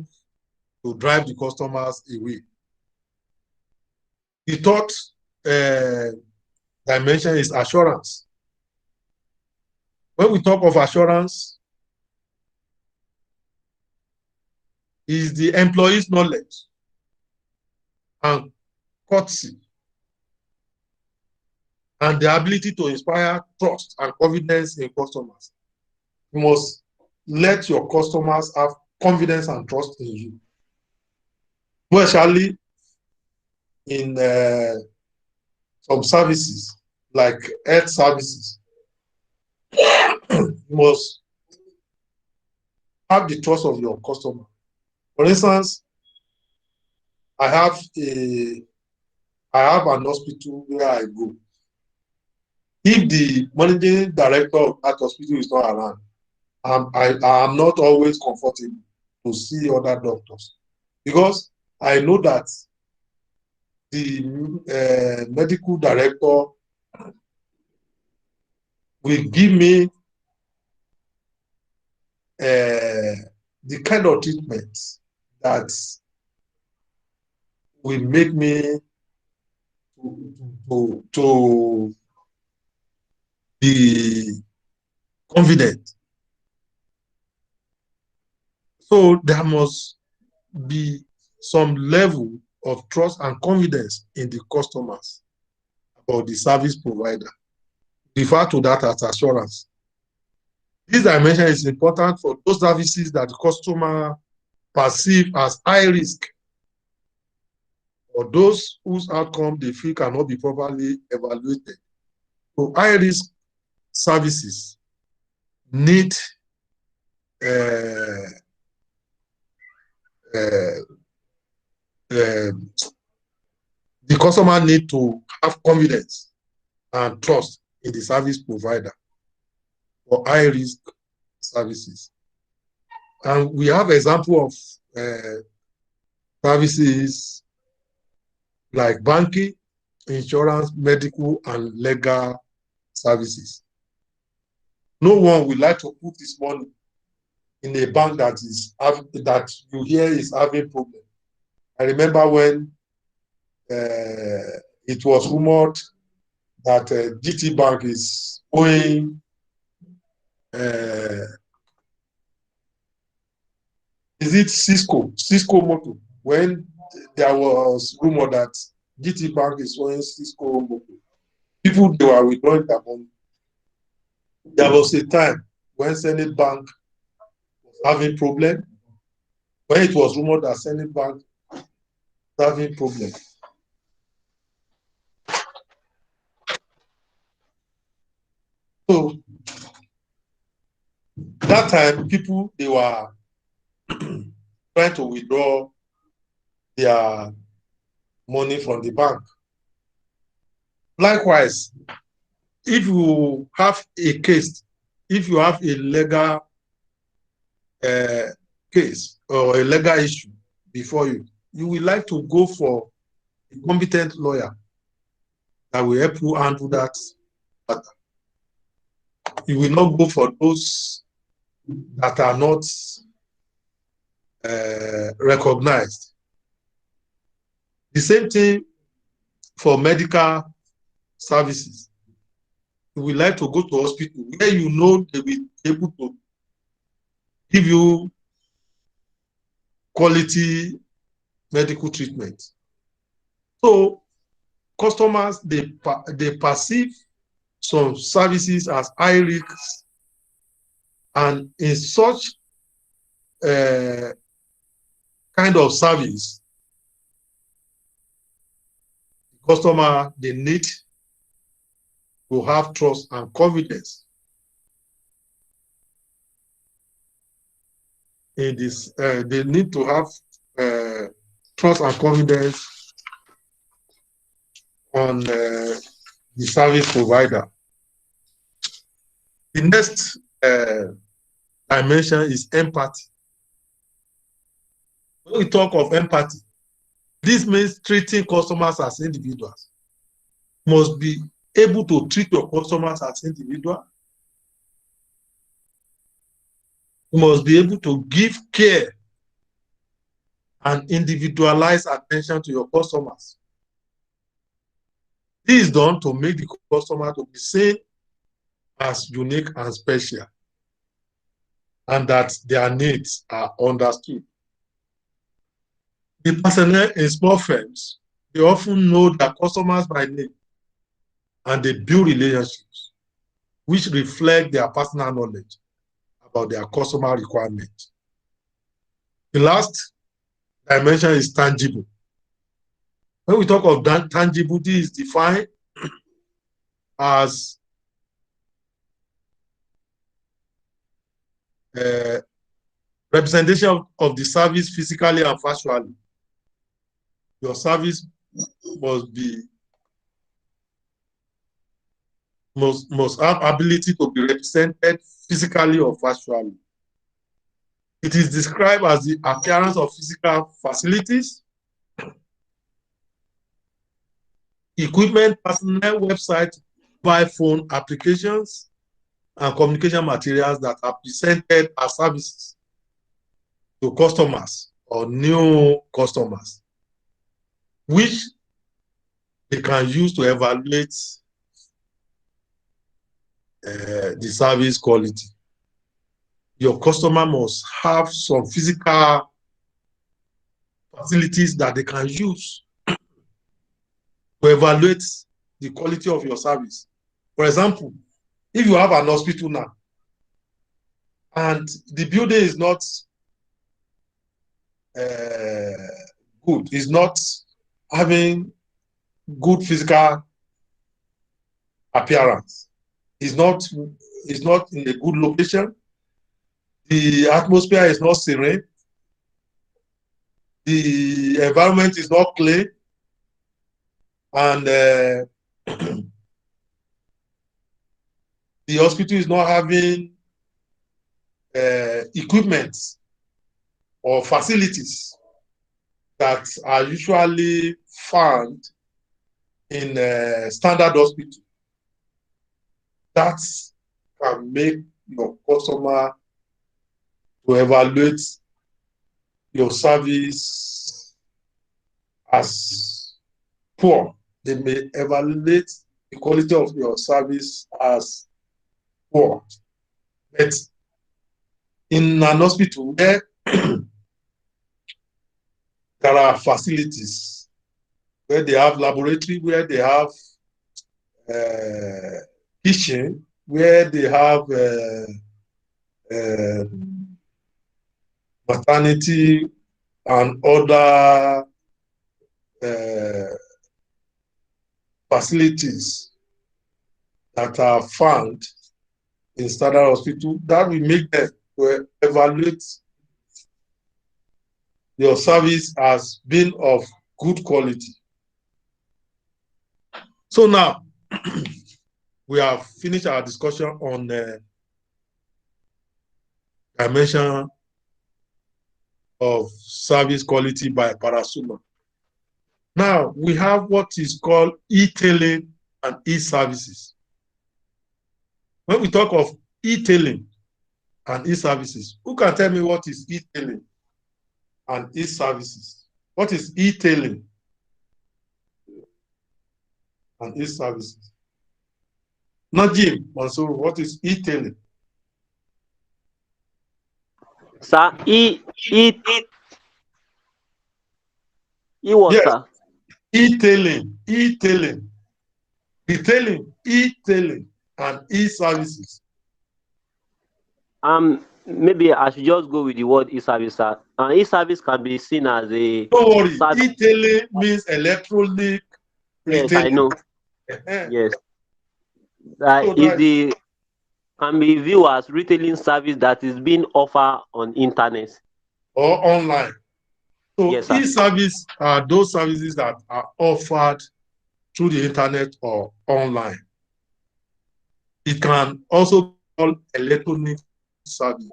to drive the customers away. The third dimension is assurance. When we talk of assurance, is the employee's knowledge and courtesy and the ability to inspire trust and confidence in customers. You must let your customers have confidence and trust in you. Especially in some services, like health services. You must have the trust of your customer. For instance, I have an hospital where I go. If the managing director of that hospital is not around, I am not always comfortable to see other doctors, because I know that the medical director will give me the kind of treatment that will make me to be confident. So there must be some level of trust and confidence in the customers or the service provider. Refer to that as assurance. This dimension is important for those services that the customer perceive as high risk, or those whose outcome they feel cannot be properly evaluated. So high risk services need the customer need to have confidence and trust in the service provider for high risk services. And we have example of services like banking, insurance, medical, and legal services. No one would like to put his money in a bank that you hear is having problem. I remember when it was rumored that GT Bank is owing is it Cisco Motor, when there was rumor that GT Bank is owing Cisco Motor. People, they were withdrawing their money. There was a time when Senate Bank was having problem, when it was rumored that Senate Bank was having problem. So that time, people, they were trying to withdraw their money from the bank. Likewise, if you have a case, if you have a legal case or a legal issue before you, you will like to go for a competent lawyer that will help you handle that matter. You will not go for those that are not recognized. The same thing for medical services. You will like to go to hospital where you know they will be able to give you quality medical treatment. So customers they perceive some services as high risk, and in such kind of service, the customer they need to have trust and confidence in this. They need to have trust and confidence on the service provider. The next dimension is empathy. When we talk of empathy, this means treating customers as individuals. Must be able to treat your customers as individuals. You must be able to give care and individualized attention to your customers. This is done to make the customer to be seen as unique and special, and that their needs are understood. The personnel in small firms, they often know their customers by name, and they build relationships which reflect their personal knowledge about their customer requirements. The last dimension is tangible. When we talk of tangible, this is defined as representation of the service physically and virtually. Your service must have ability to be represented physically or virtually. It is described as the appearance of physical facilities, equipment, personnel, website, mobile phone applications, and communication materials that are presented as services to customers or new customers, which they can use to evaluate the service quality. Your customer must have some physical facilities that they can use to evaluate the quality of your service. For example, if you have an hospital now and the building is not good, is not having good physical appearance, is not in a good location, the atmosphere is not serene, the environment is not clean, and the hospital is not having equipment or facilities that are usually found in a standard hospital. That can make your customer to evaluate your service as poor. They may evaluate the quality of your service as poor. But in an hospital where there are facilities, where they have laboratory, where they have kitchen, where they have maternity and other facilities that are found in standard hospital, that will make them to evaluate your service as being of good quality. So now, we have finished our discussion on the dimension of service quality by paraSUMA. Now, we have what is called e-tailing and e-services. When we talk of e-tailing and e-services, who can tell me what is e-tailing and e-services? What is e-tailing and e-services? Najim Mansour, what is e-tailing? Sir, E what, Yes. sir? e-tailing, retailing, e-tailing, and e-services. Maybe I should just go with the word e-service, sir. E-service can be seen as a Don't worry, service. e-tailing means electronic Yes, I retailing. know. Yes, that So is that is, the can be viewed as retailing service that is being offered on internet. or online. So Yes, sir. e-service are those services that are offered through the internet or online. It can also be called electronic service.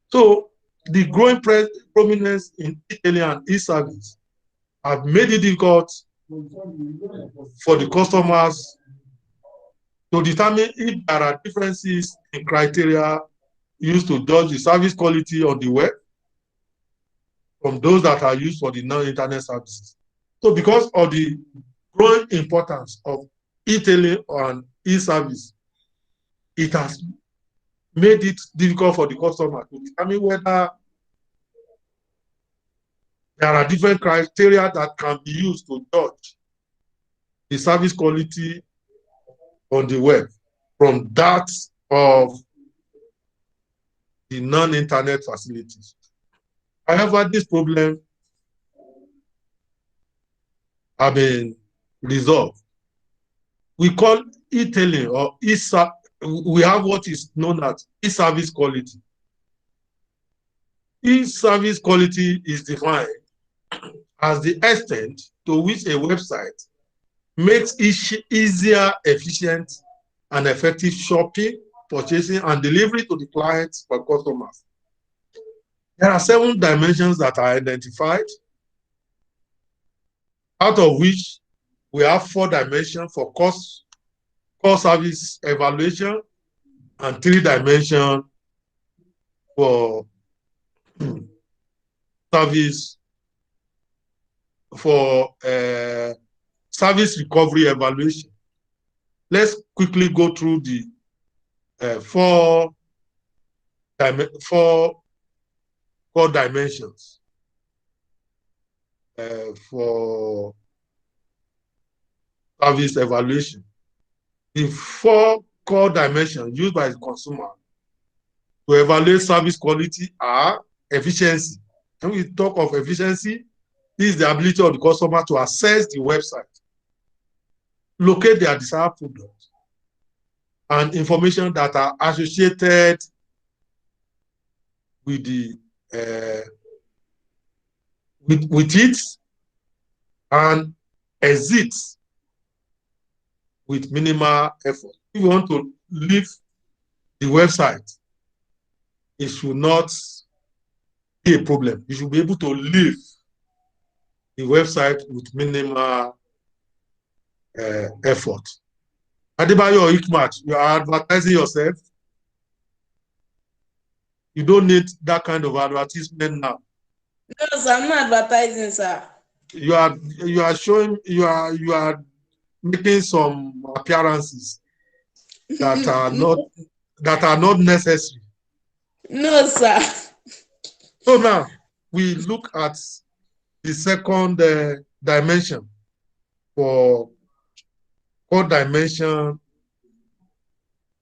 So the growing prominence in e-tailing and e-service have made it difficult for the customers to determine if there are differences in criteria used to judge the service quality on the web from those that are used for the non-internet services. So because of the growing importance of e-tailing and e-service, it has made it difficult for the customer to determine whether there are different criteria that can be used to judge the service quality on the web from that of the non-internet facilities. However, this problem have been resolved. We call e-tailing or we have what is known as e-service quality. E-service quality is defined as the extent to which a website makes it easier, efficient, and effective shopping, purchasing, and delivery to the clients or customers. There are 7 dimensions that are identified, out of which we have 4 dimensions for core service evaluation and 3 dimensions for service service recovery evaluation. Let's quickly go through the 4 core dimensions for service evaluation. The 4 core dimensions used by the consumer to evaluate service quality are efficiency. When we talk of efficiency, this is the ability of the customer to access the website, locate their desired product, and information that are associated with the with it, and exit with minimal effort. If you want to leave the website, it should not be a problem. You should be able to leave the website with minimal effort. Adebayo or Hikmat, you are advertising yourself. You don't need that kind of advertisement now. No, sir, I'm not advertising, sir. You are showing you are making some appearances that are not necessary. No, sir. So now we look at the second dimension for core dimension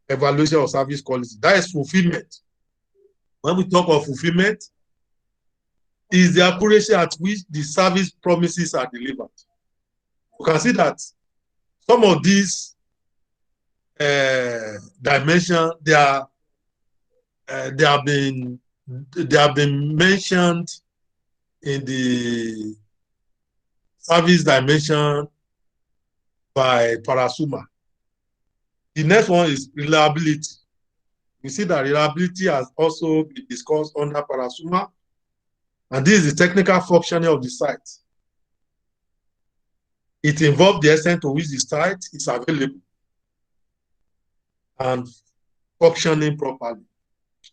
evaluation of service quality. That is fulfillment. When we talk of fulfillment, is the accuracy at which the service promises are delivered. You can see that some of these dimensions they have been mentioned in the service dimension by Parasuma. The next one is reliability. We see that reliability has also been discussed under Parasuma, and this is the technical functioning of the site. It involves the extent to which the site is available and functioning properly.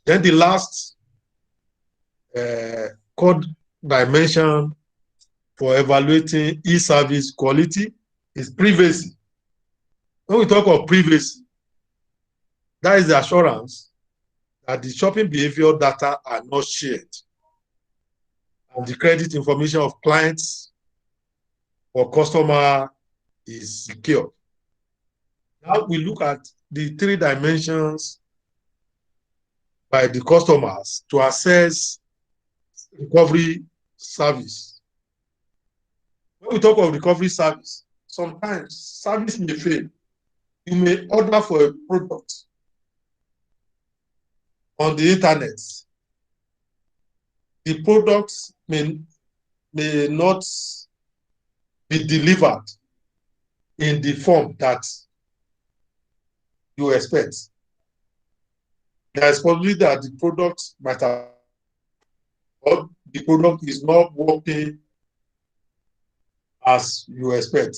Then the last core dimension for evaluating e-service quality is privacy. When we talk of privacy, that is the assurance that the shopping behavior data are not shared and the credit information of clients or customer is secure. Now we look at the 3 dimensions by the customers to assess recovery service. When we talk of recovery service, sometimes service may fail. You may order for a product on the internet. The product may not be delivered in the form that you expect. There is possibility that the product might have, or the product is not working as you expect.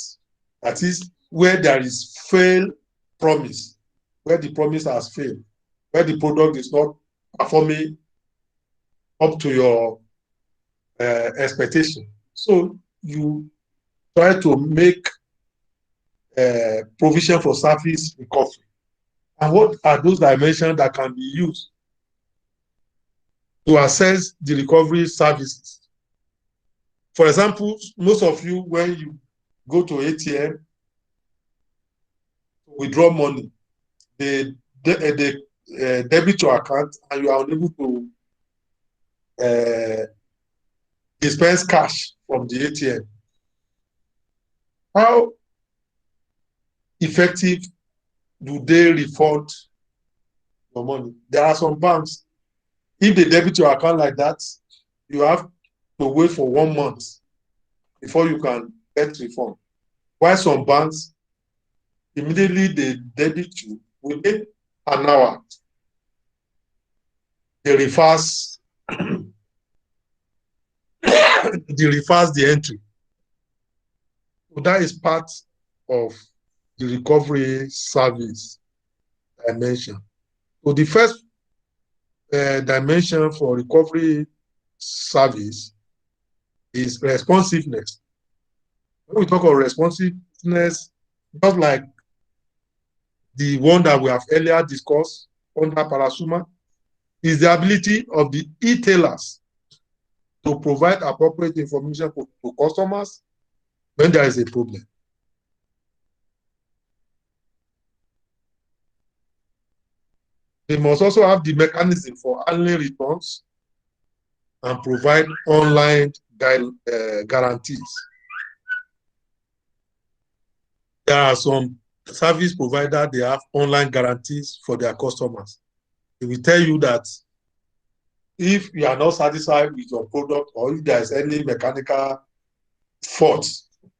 That is where there is failed promise, where the promise has failed, where the product is not performing up to your expectation. So you try to make provision for service recovery. And what are those dimensions that can be used to assess the recovery services? For example, most of you, when you go to ATM to withdraw money, they debit your account and you are unable to dispense cash from the ATM. How effective do they refund your money? There are some banks, if they debit your account like that, you have to wait for 1 month before you can get refund. While some banks, immediately they debit you, within an hour, they reverse the entry. So that is part of the recovery service dimension. So the first dimension for recovery service is responsiveness. When we talk of responsiveness, just like the one that we have earlier discussed under parasuma, is the ability of the e-tailers to provide appropriate information to customers when there is a problem. They must also have the mechanism for handling returns and provide online guarantees. There are some service providers, they have online guarantees for their customers. They will tell you that if you are not satisfied with your product or if there is any mechanical fault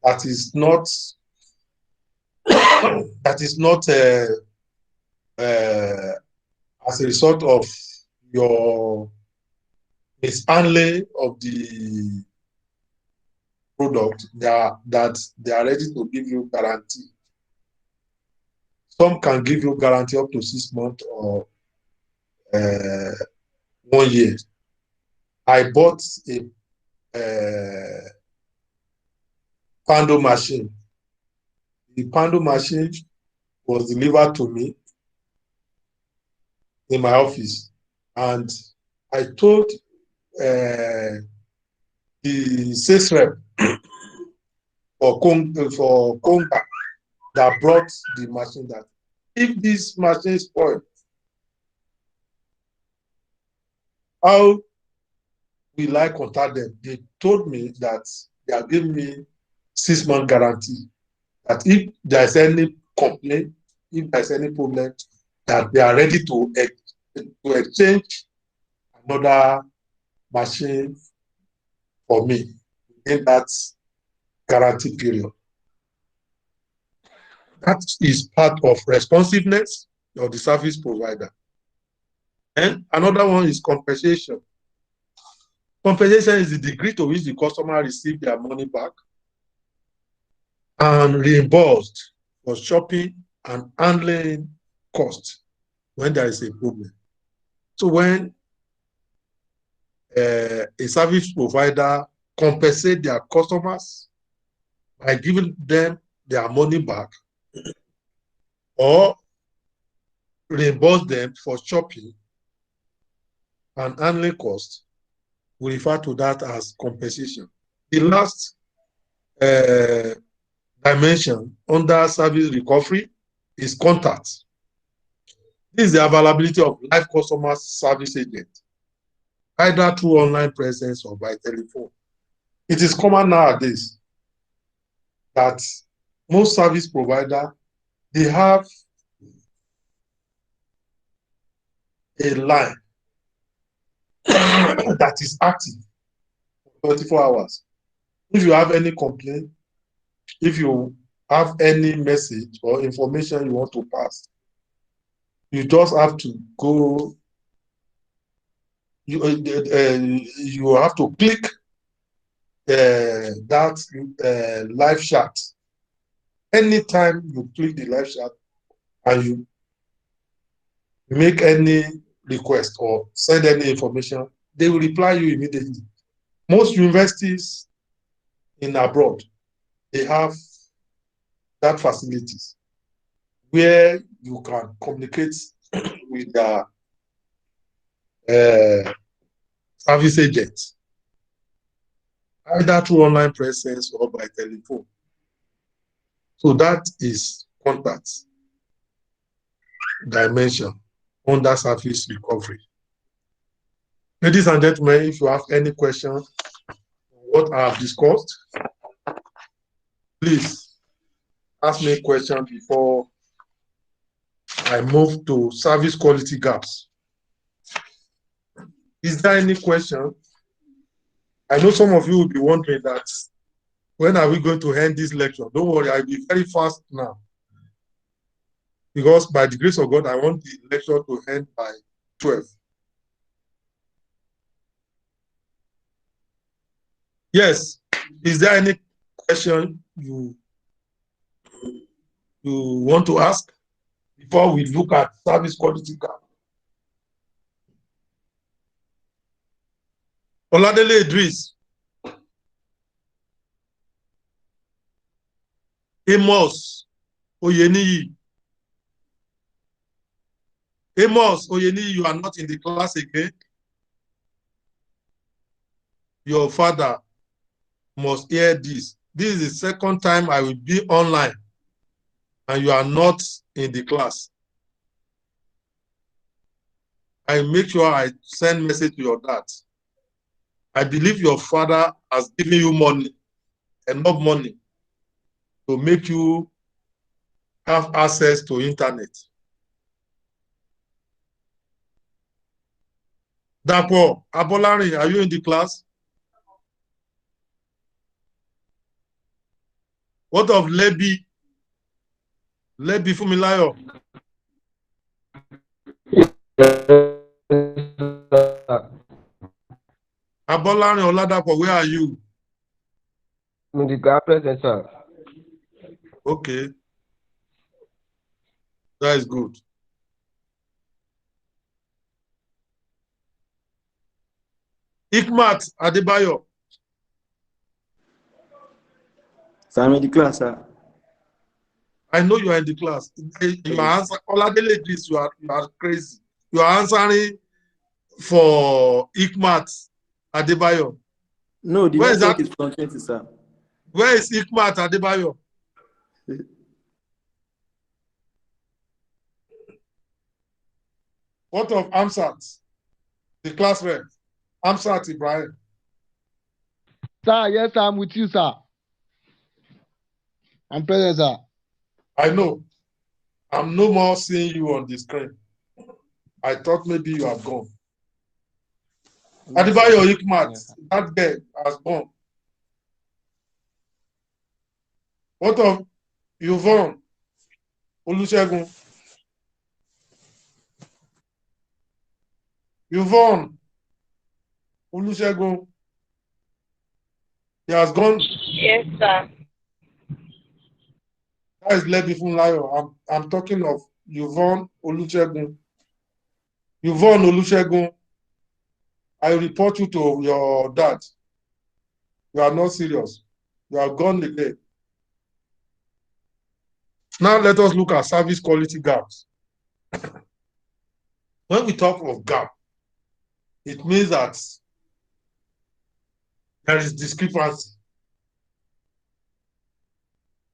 that is not as a result of your mishandling of the product, that they are ready to give you guarantee. Some can give you guarantee up to 6 months or 1 year. I bought a Pando machine. The Pando machine was delivered to me in my office, and I told the sales rep for Konga that brought the machine that if this machine is spoiled, how will I contact them? They told me that they are giving me 6-month guarantee, that if there is any complaint, if there is any problem, that they are ready to exchange another machine for me in that guarantee period. That is part of responsiveness of the service provider. And another one is compensation. Compensation is the degree to which the customer receives their money back and reimbursed for shopping and handling costs when there is a problem. So when a service provider compensates their customers by giving them their money back or reimburse them for shopping and handling costs, we refer to that as compensation. The last uh, dimension under service recovery is contact. This is the availability of live customer service agent, either through online presence or by telephone. It is common nowadays that most service providers, they have a line that is active 24 hours. If you have any complaint, if you have any message or information you want to pass, you just have to go, you have to click that live chat. Anytime you click the live chat and you make any request or send any information, they will reply you immediately. Most universities in abroad, they have that facilities where you can communicate with the service agents, either through online presence or by telephone. So that is contact dimension under service recovery. Ladies and gentlemen, if you have any questions on what I have discussed, please ask me a question before I move to service quality gaps. Is there any question? I know some of you will be wondering that when are we going to end this lecture? Don't worry, I'll be very fast now. Because by the grace of God, I want the lecture to end by 12. Yes. Is there any question you want to ask before we look at service quality gap? Oladele Idris. Amos Oyeniyi. Amos Oyeniyi, you are not in the class again. Your father must hear this. This is the second time I will be online and you are not in the class. I make sure I send message to your dad. I believe your father has given you money, enough money to make you have access to internet. Dapo, Abolari, are you in the class? What of Lebi? Lebi Fumilayo? Abolari Oladapo, where are you? In the class present, sir. Okay. That is good. Ikmat Adebayo. So I'm in the class, sir. I know you are in the class. You are answering Oladele Idris, you are crazy. You are answering for Ikmat Adebayo. No, the Where is network that? is fluctuating, sir. Where is Ikmat Adebayo? What of Amsat, the class rep? Amsat Ibrahim. Sir, yes, I'm with you, sir. I'm present, sir. I know. I'm no more seeing you on the screen. I thought maybe you have gone. Adebayo Ikmat, that girl has gone. What of Yvonne Olusegun? Yvonne Olusegun, he has gone. Yes, sir. That is Lebi Funlayo. I'm talking of Yvonne Olusegun. Yvonne Olusegun, I report you to your dad. You are not serious. You have gone again. Now let us look at service quality gaps. When we talk of gap, it means that there is discrepancy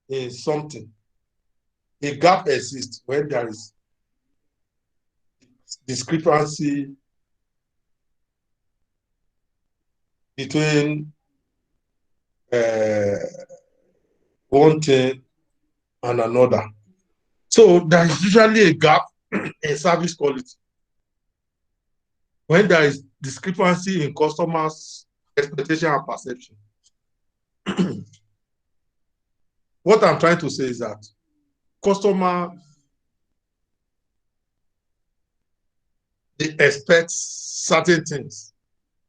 in something, a gap exists when there is discrepancy between one thing and another. So there is usually a gap in service quality when there is discrepancy in customers' expectation and perception. What I'm trying to say is that customer, they expect certain things.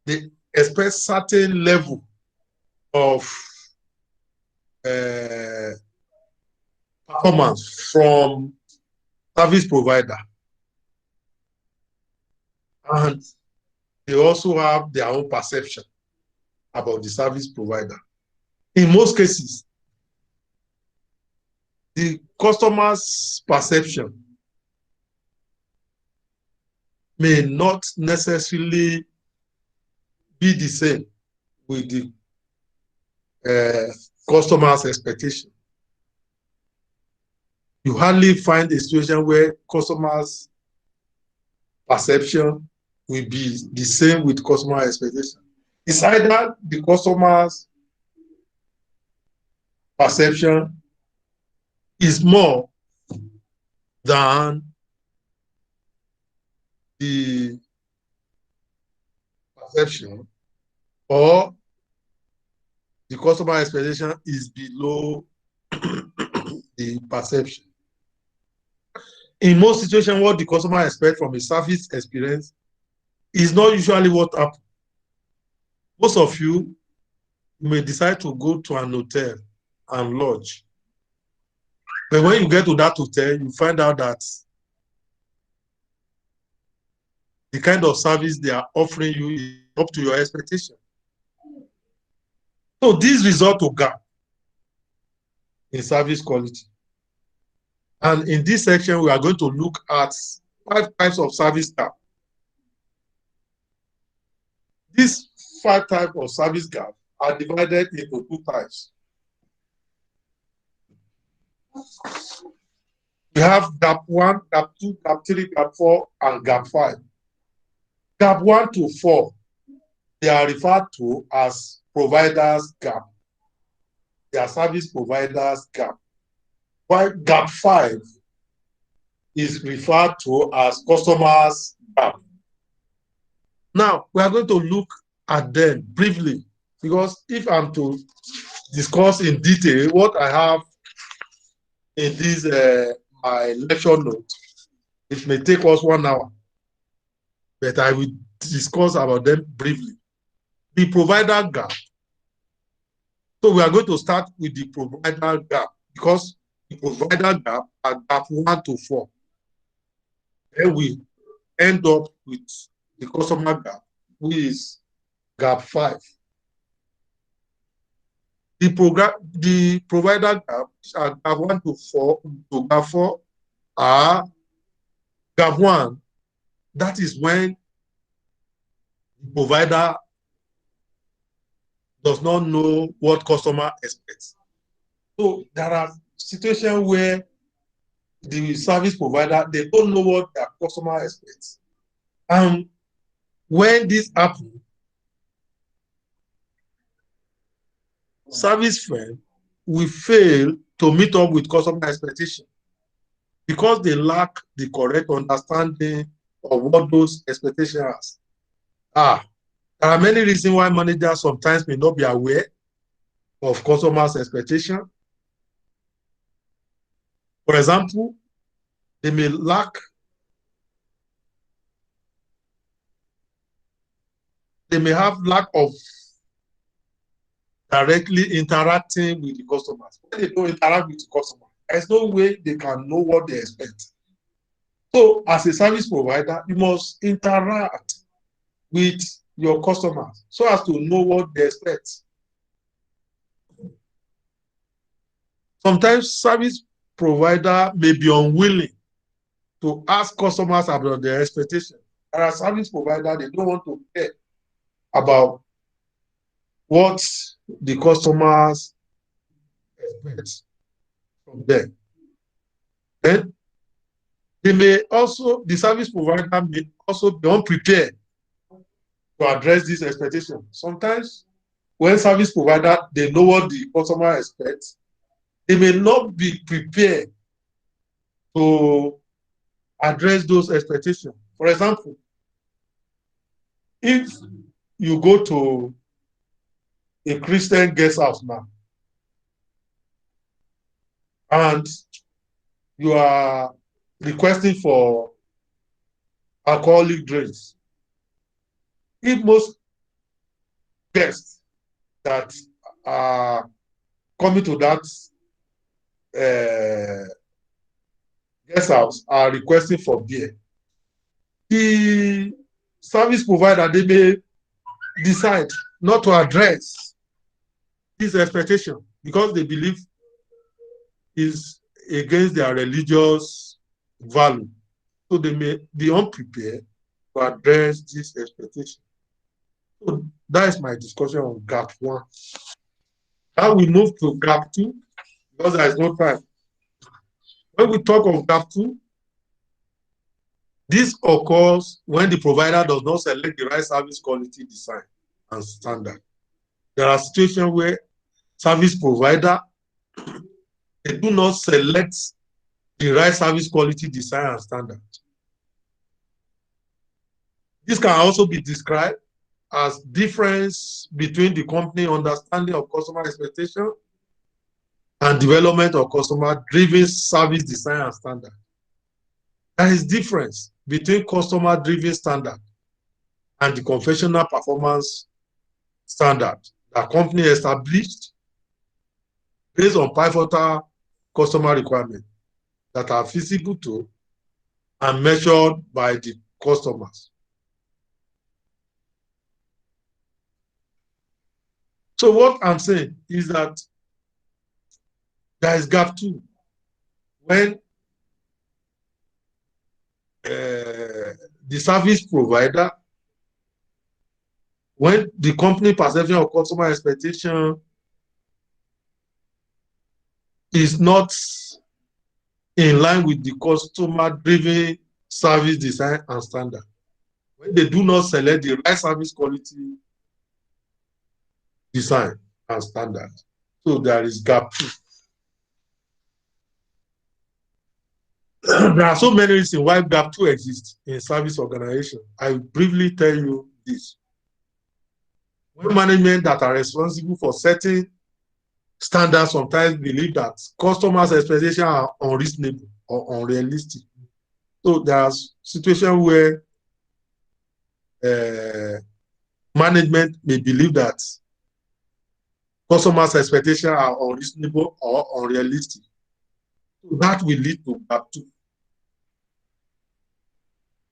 They expect certain level of performance from service provider. And they also have their own perception about the service provider. In most cases, the customer's perception may not necessarily be the same with the customer's expectation. You hardly find a situation where customers' perception will be the same with customer expectation. It's either the customer's perception is more than the perception, or the customer expectation is below the perception. In most situations, what the customer expects from a service experience is not usually what happens. Most of you may decide to go to an hotel and lodge. But when you get to that hotel, you find out that the kind of service they are offering you is up to your expectation. So this results to gap in service quality. And in this section, we are going to look at 5 types of service gap. These 5 types of service gap are divided into 2 types. We have gap 1, gap 2, gap 3, gap 4, and gap 5. Gap 1 to 4, they are referred to as providers gap. They are service providers gap. While gap 5 is referred to as customers gap. Now, we are going to look at them briefly, because if I'm to discuss in detail what I have in this my lecture note, it may take us 1 hour, but I will discuss about them briefly. The provider gap. So we are going to start with the provider gap, because the provider gap are gap 1 to 4. Then we end up with the customer gap, which is gap 5. The provider gap are gap 1 to 4 to gap 4 are gap 1. That is when the provider does not know what customer expects. So there are situations where the service provider, they don't know what their customer expects. And when this happens, service firm will fail to meet up with customer expectation because they lack the correct understanding of what those expectations are. There are many reasons why managers sometimes may not be aware of customers' expectation. For example, they may have lack of directly interacting with the customers. When they don't interact with the customer, there's no way they can know what they expect. So as a service provider, you must interact with your customers so as to know what they expect. Sometimes service provider may be unwilling to ask customers about their expectations. There are service providers, they don't want to care about what the customers expect. from there. Then the service provider may also be unprepared to address this expectation. Sometimes when service provider, they know what the customer expects, they may not be prepared to address those expectations. For example, if you go to a Christian guest house now, and you are requesting for alcoholic drinks, if most guests that are coming to that guest house are requesting for beer, the service provider, they may decide not to address this expectation because they believe is against their religious value. So they may be unprepared to address this expectation. So that is my discussion on gap 1. Now we move to gap 2 because there is no time. When we talk of gap 2, this occurs when the provider does not select the right service quality, design, and standard. There are situations where service provider, they do not select the right service quality, design, and standard. This can also be described as difference between the company understanding of customer expectation and development of customer-driven service design and standard. There is difference between customer-driven standard and the conventional performance standard that company established based on pivotal customer requirements that are feasible to and measured by the customers. So what I'm saying is that there is gap 2 when the service provider, when the company perception of customer expectation is not in line with the customer-driven service design and standard, when they do not select the right service quality, design, and standard. So there is gap 2. There are so many reasons why gap 2 exists in service organization. I will briefly tell you this. When management that are responsible for setting standards sometimes believe that customers' expectations are unreasonable or unrealistic. So there are situations where management may believe that customers' expectations are unreasonable or unrealistic. So that will lead to gap 2.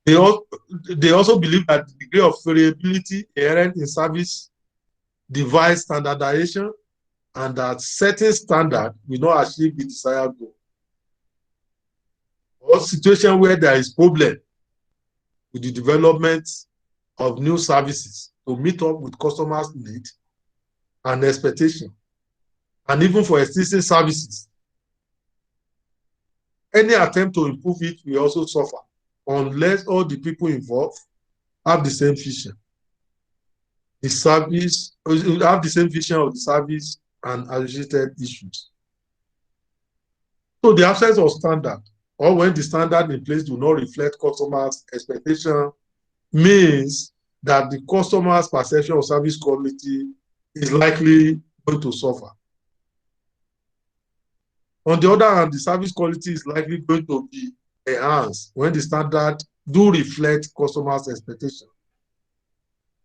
They also believe that the degree of variability inherent in service device standardization and that certain standard will not achieve the desired goal. Or situation where there is problem with the development of new services to meet up with customers' need and expectation, and even for existing services. Any attempt to improve it will also suffer unless all the people involved have the same vision. The service have the same vision of the service and associated issues. So the absence of standard, or when the standard in place do not reflect customers' expectation, means that the customer's perception of service quality is likely going to suffer. On the other hand, the service quality is likely going to be enhanced when the standard do reflect customers' expectation.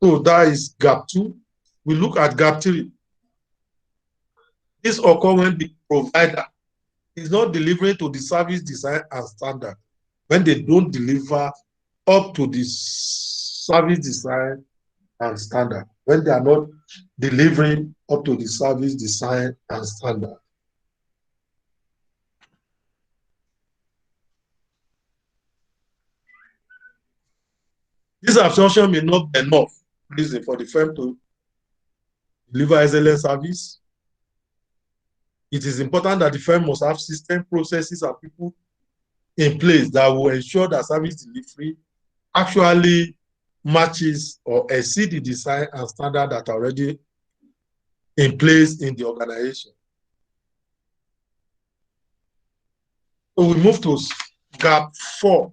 So that is gap 2. We look at gap 3. This occurs when the provider is not delivering to the service design and standard, when they don't deliver up to the service design and standard, when they are not delivering up to the service design and standard. This absorption may not be enough reason for the firm to deliver excellent service it is important that the firm must have system, processes, and people in place that will ensure that service delivery actually matches or exceed the design and standard that are already in place in the organization. So we move to gap 4.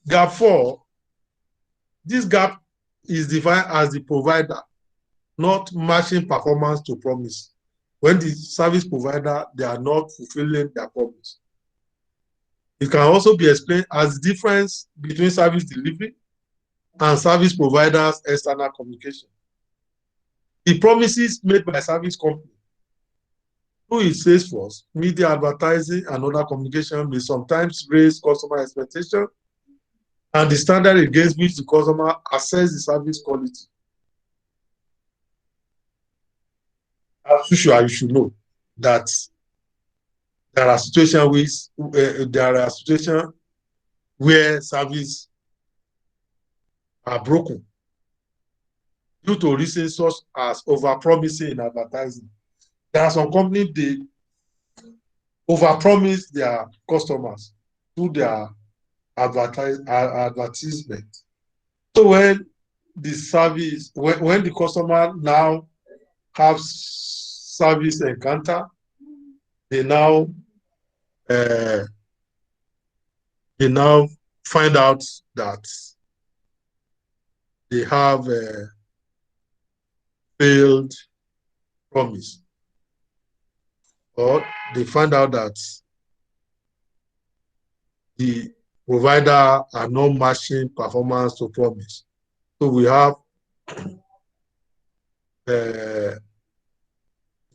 Gap 4, this gap is defined as the provider not matching performance to promise. When the service provider, they are not fulfilling their promise. It can also be explained as the difference between service delivery and service providers' external communication. The promises made by service company through its sales force, media advertising, and other communication may sometimes raise customer expectation and the standard against which the customer assess the service quality. As usual, you should know that there are situations where service are broken due to reasons such as over-promising in advertising. There are some companies, they over-promise their customers through their advertisement. So when the service, when the customer now have service encounter, they now find out that they have failed promise, or they find out that the provider are not matching performance to promise. So we have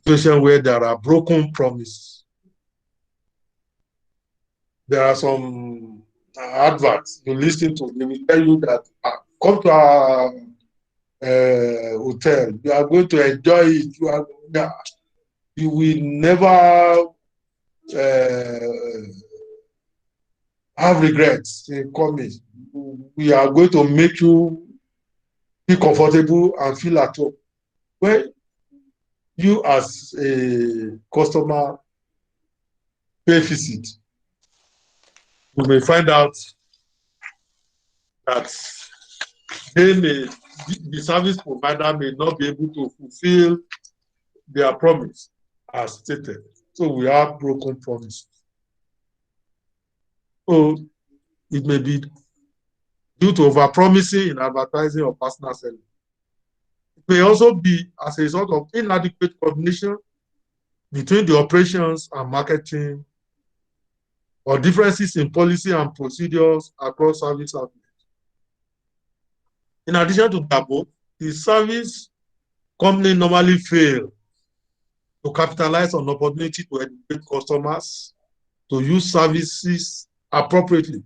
situation where there are broken promises. There are some adverts you listen to, they will tell you that come to our hotel, you are going to enjoy it. You will never have regrets in coming. We are going to make you feel comfortable and feel at home. When you as a customer pay visit, you may find out that the service provider may not be able to fulfill their promise as stated. So we have broken promises. So it may be due to over-promising in advertising or personal selling. It may also be as a result of inadequate coordination between the operations and marketing, or differences in policy and procedures across service outlets. In addition to that, the service company normally fail to capitalize on opportunity to educate customers to use services appropriately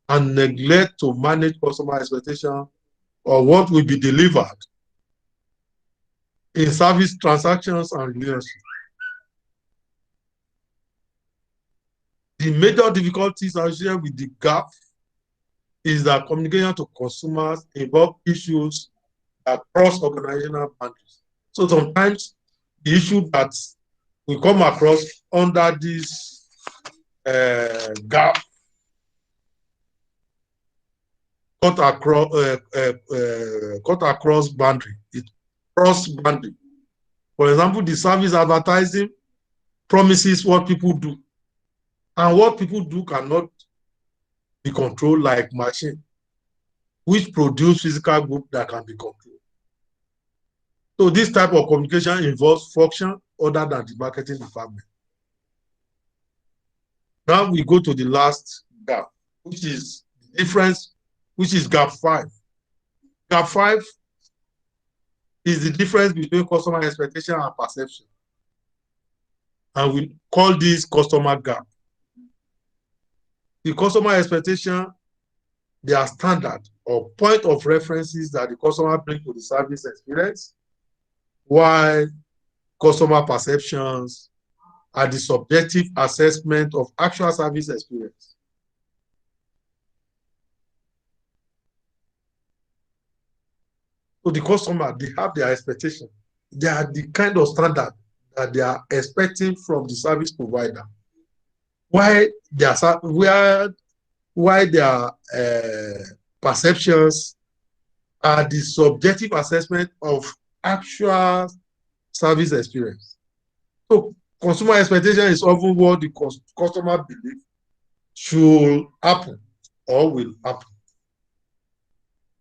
and neglect to manage customer expectation or what will be delivered in service transactions and relationships. The major difficulties associated with the gap is that communication to consumers involve issues that cross organizational boundaries. So sometimes the issue that we come across under this gap cut across boundary. It cross boundary. For example, the service advertising promises what people do, and what people do cannot be controlled like machine, which produce physical goods that can be controlled. So this type of communication involves function other than the marketing department. Now we go to the last gap, which is difference, which is gap 5. Gap 5 is the difference between customer expectation and perception. And we call this customer gap. The customer expectation, they are standard or point of references that the customer brings to the service experience, while customer perceptions are the subjective assessment of actual service experience. So the customer, they have their expectation. they are the kind of standard that they are expecting from the service provider. Why their perceptions are the subjective assessment of actual service experience. So consumer expectation is often what the customer believes should happen or will happen.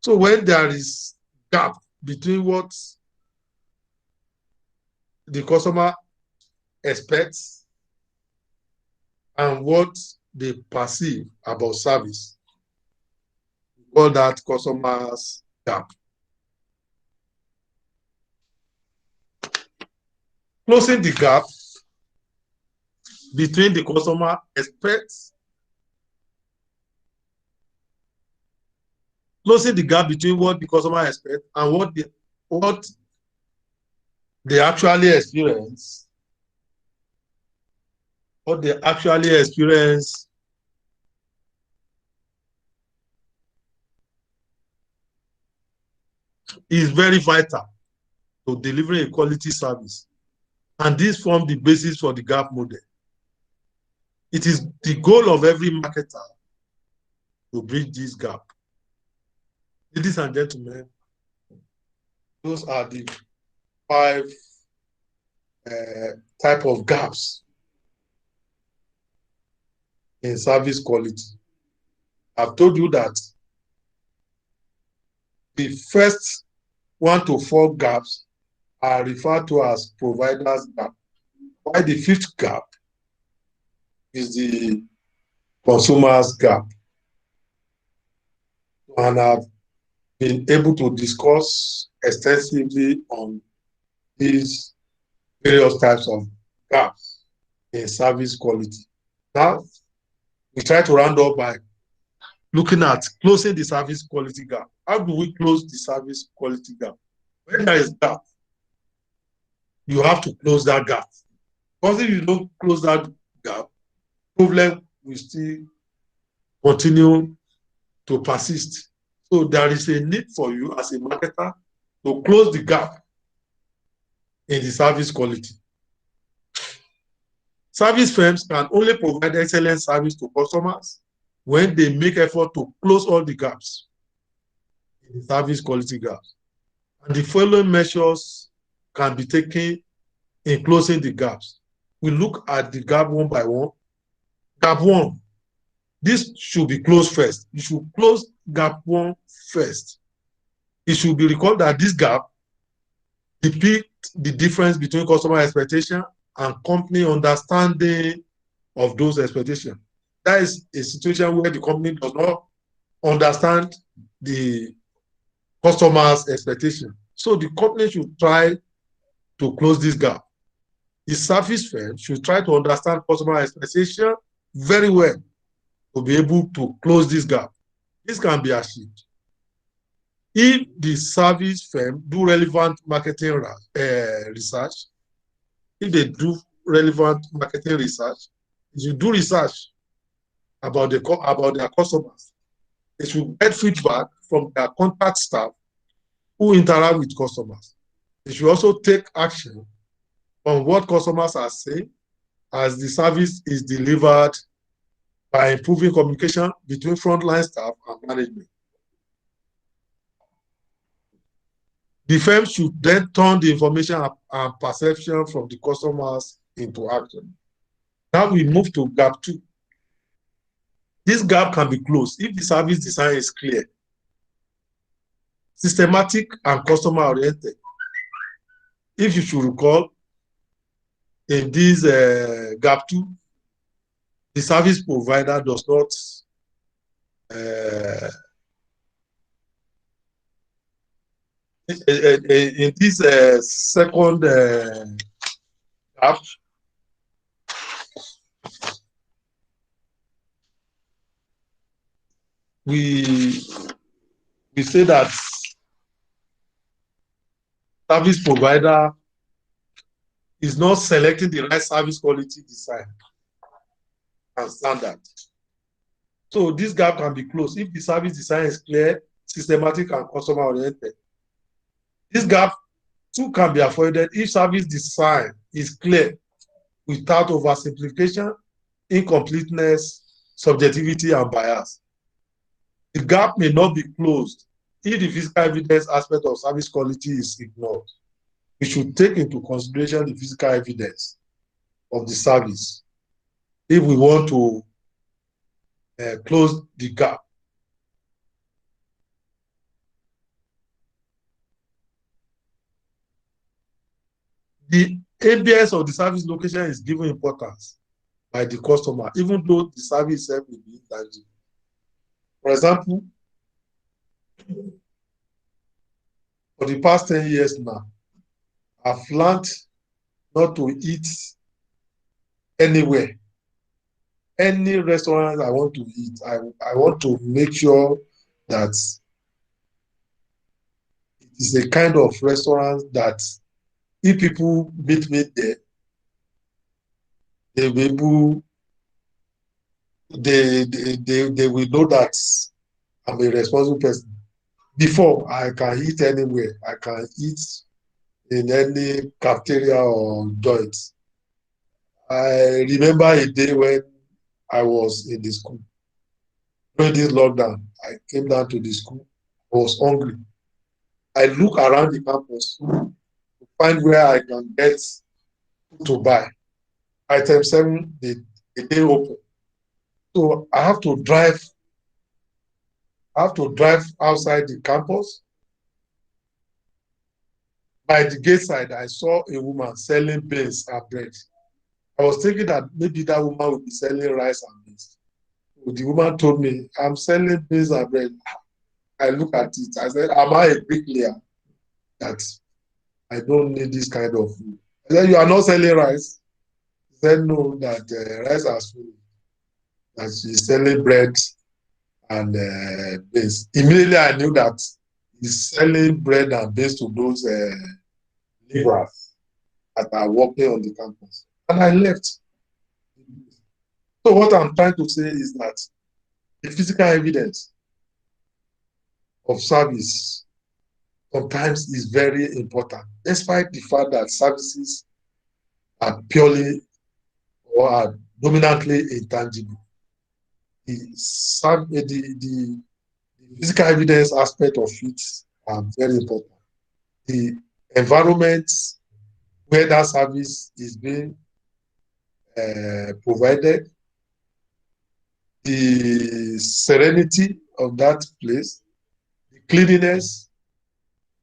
So when there is gap between what the customer expects and what they perceive about service, we call that customer's gap. Closing the gap between the customer expects, closing the gap between what the customer expects and what they actually experience, is very vital to delivering a quality service. And this forms the basis for the gap model. It is the goal of every marketer to bridge this gap. Ladies and gentlemen, those are the 5 type of gaps in service quality. I've told you that the first 1 to 4 gaps are referred to as provider's gap, while the 5th gap is the consumer's gap. And I've been able to discuss extensively on these various types of gaps in service quality. Now, we try to round up by looking at closing the service quality gap. How do we close the service quality gap? When there is gap, you have to close that gap. Because if you don't close that gap, problem will still continue to persist. So there is a need for you as a marketer to close the gap in the service quality. Service firms can only provide excellent service to customers when they make effort to close all the gaps in the service quality gaps. And the following measures can be taken in closing the gaps. We look at the gap one by one. Gap 1, this should be closed first. You should close gap 1 first. It should be recalled that this gap depicts the difference between customer expectation and company understanding of those expectations. That is a situation where the company does not understand the customer's expectation. So the company should try to close this gap. The service firm should try to understand customer expectation very well to be able to close this gap. This can be achieved if the service firm do relevant marketing research. If they do relevant marketing research, they should do research about their customers. They should get feedback from their contact staff who interact with customers. They should also take action on what customers are saying as the service is delivered by improving communication between frontline staff and management. The firm should then turn the information and perception from the customers into action. Now we move to gap 2. This gap can be closed if the service design is clear, systematic, and customer-oriented. If you should recall, in this gap 2, the service provider does not in this second gap, we say that service provider is not selecting the right service quality design and standard. So this gap can be closed if the service design is clear, systematic, and customer-oriented. This gap Two can be avoided if service design is clear without oversimplification, incompleteness, subjectivity, and bias. The gap may not be closed if the physical evidence aspect of service quality is ignored. We should take into consideration the physical evidence of the service if we want to close the gap. The ABS of the service location is given importance by the customer, even though the service itself will be intangible. For example, for the past 10 years now, I've learned not to eat anywhere. Any restaurant I want to eat, I want to make sure that it is a kind of restaurant that if people meet me there, they will they will know that I'm a responsible person. Before, I can eat anywhere. I can eat in any cafeteria or joint. I remember a day when I was in the school. During this lockdown, I came down to the school. I was hungry. I look around the campus to find where I can get to buy. Item 7, they open. So I have to drive outside the campus. By the gate side, I saw a woman selling beans and bread. I was thinking that maybe that woman would be selling rice and beans. So the woman told me, I'm selling beans and bread. I look at it. I said, am I a bricklayer that I don't need this kind of food? I said, you are not selling rice? He said, no, that rice has food. That she's selling bread and beans. Immediately I knew that he's selling bread and beans to those laborers that are working on the campus. And I left. So what I'm trying to say is that the physical evidence of service sometimes is very important, despite the fact that services are purely or are dominantly intangible. The physical evidence aspect of it are very important. The environment where that service is being provided, the serenity of that place, the cleanliness,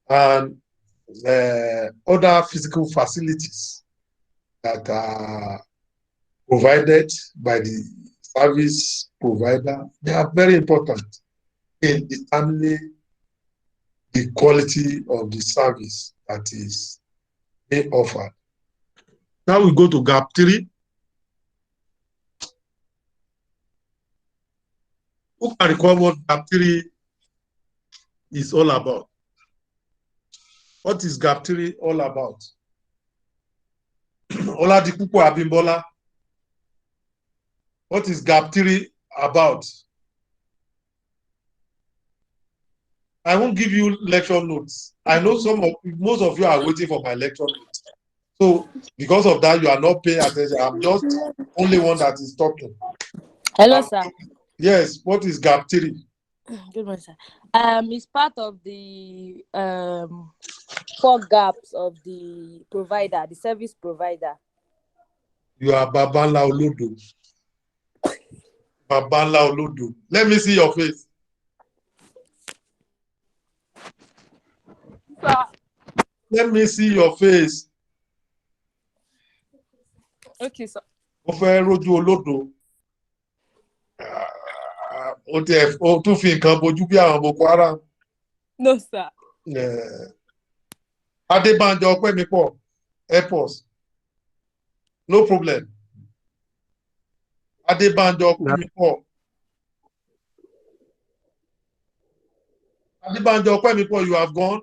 and other physical facilities that are provided by the service provider, they are very important in determining the quality of the service that is being offered. Now we go to gap 3. Who can recall what gap 3 is all about? What is gap 3 all about? Oladipupo Abimbola. What is gap 3 about? I won't give you lecture notes. I know most of you are waiting for my lecture notes. So because of that, you are not paying attention. I'm just only one that is talking. Hello, sir. Yes, what is gap 3? Good morning, sir. It's part of the 4 gaps of the provider, the service provider. You are Babanla Olodo. Babanla Olodo. Let me see your face. Sir. Let me see your face. Okay, sir. Mo fẹ́ rojú Olodo. O tún fi nǹkan bojú bí àwọn Boko Haram. No, sir. Adébánjọ Ọpẹ́mipọ̀, Airport. No problem. Adébánjọ Ọpẹ́mipọ̀. Adébánjọ Ọpẹ́mipọ̀, you have gone.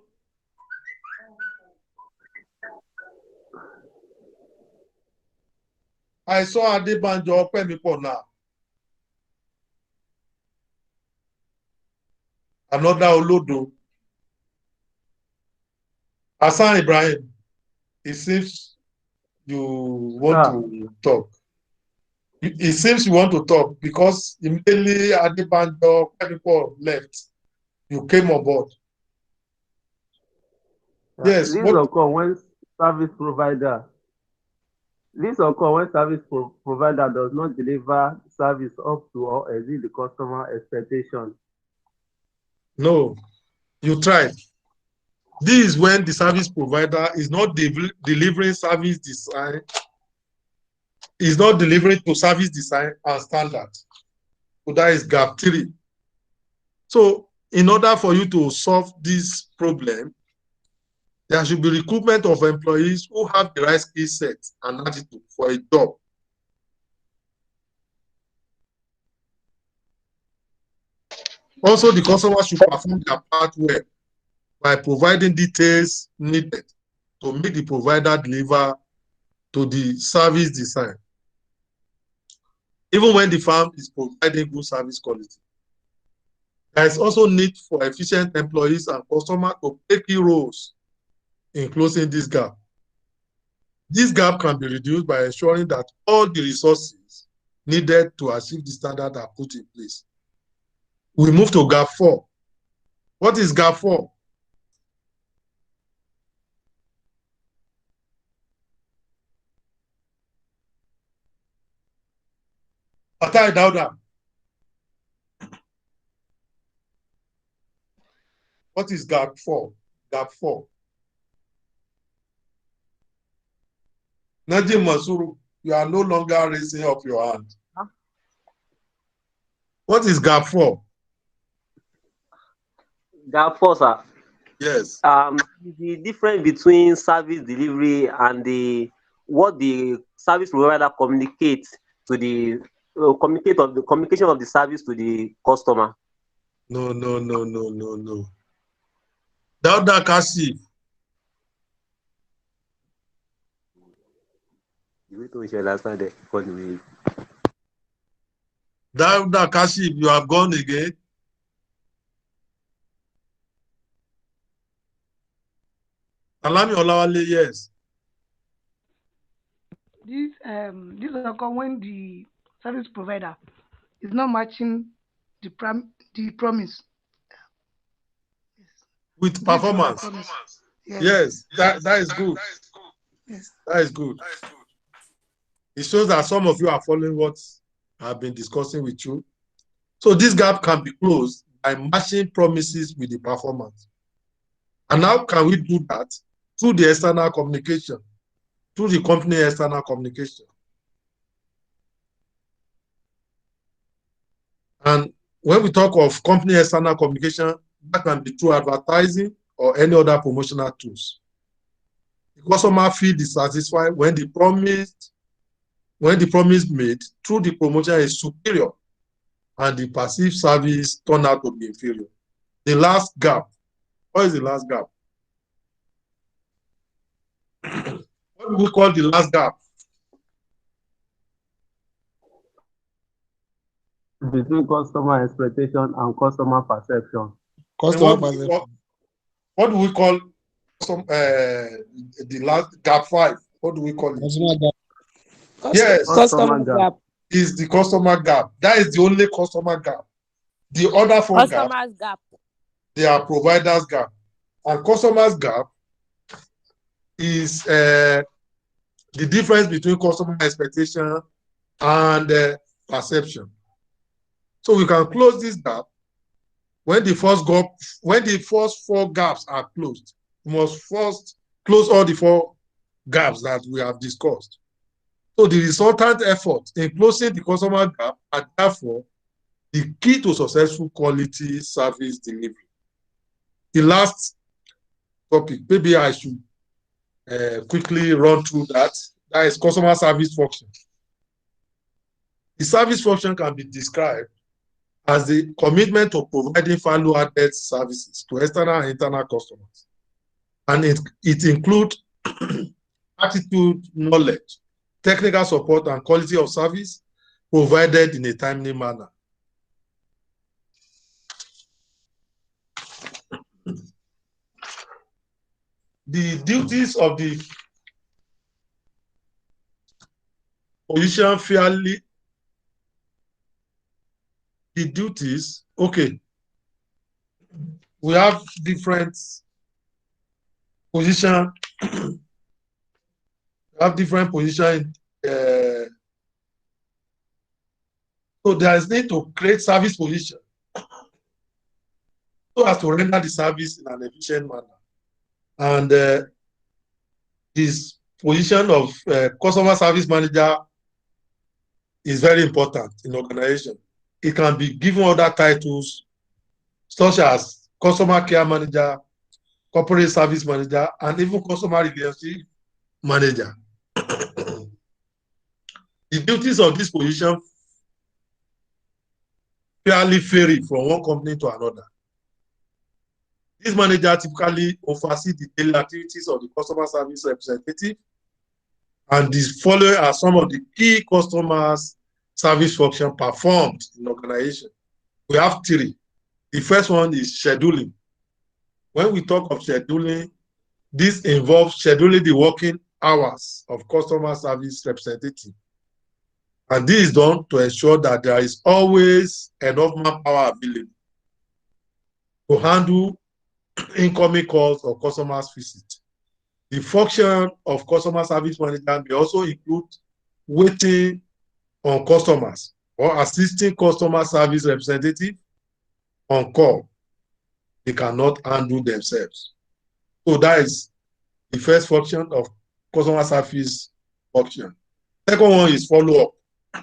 I saw Adébánjọ Ọpẹ́mipọ̀ now. Another Olodo. Hassan Ibrahim, it seems you want to talk. It seems you want to talk because immediately Adebanjo, people left. You came on board. Yes. This occur when service provider provider does not deliver service up to or exceed the customer expectation. No, you tried. This is when the service provider is not delivering service design, is not delivering to service design and standard. So that is gap 3. So in order for you to solve this problem, there should be recruitment of employees who have the right skill set and attitude for a job. Also, the customer should perform their part well by providing details needed to make the provider deliver to the service design, even when the firm is providing good service quality. There is also need for efficient employees and customers to play key roles in closing this gap. This gap can be reduced by ensuring that all the resources needed to achieve the standard are put in place. We move to gap 4. What is gap 4? Atai Dauda. What is gap 4? Gap 4. Najim Masuru, you are no longer raising up your hand. What is gap 4? Gap 4, sir. Yes. The difference between service delivery and what the service provider communicates to the communication of the service to the customer. No. Dauda Kashif. Dauda Kashif, you have gone again. Alami Olawale, yes. This occur when the service provider is not matching the promise with performance. Yes, that is good. Yes. That is good. It shows that some of you are following what I've been discussing with you. So this gap can be closed by matching promises with the performance. And how can we do that? Through the external communication, through the company external communication. And when we talk of company external communication, that can be through advertising or any other promotional tools. The customer feel dissatisfied when the promise made through the promotion is superior and the perceived service turned out to be inferior. The last gap. What is the last gap? What do we call the last gap? Between customer expectation and customer perception. What do we call the last gap 5? What do we call it? Customer gap. Yes, Customer gap. Is the customer gap. That is the only customer gap. The other 4 Customers gap. They are providers gap. And customers gap is the difference between customer expectation and perception. So we can close this gap when the first 4 gaps are closed. We must first close all the 4 gaps that we have discussed. So the resultant effort in closing the customer gap are therefore the key to successful quality service delivery. The last topic, maybe I should quickly run through that. That is customer service function. The service function can be described as the commitment to providing value-added services to external and internal customers. And it includes attitude, knowledge, technical support, and quality of service provided in a timely manner. the duties of the position fairly, the duties, okay, we have different position, we have different position. So there is need to create service position so as to render the service in an efficient manner. And this position of customer service manager is very important in organization. It can be given other titles such as customer care manager, corporate service manager, and even customer relationship manager. The duties of this position fairly vary from one company to another. This manager typically oversees the daily activities of the customer service representative, and these following are some of the key customers service functions performed in organization. We have three. The first one is scheduling. When we talk of scheduling, this involves scheduling the working hours of customer service representative. And this is done to ensure that there is always enough manpower available to handle incoming calls or customers' visits. The function of customer service manager may also include waiting on customers or assisting customer service representative on call they cannot handle themselves. So that is the first function of customer service function. Second one is follow-up.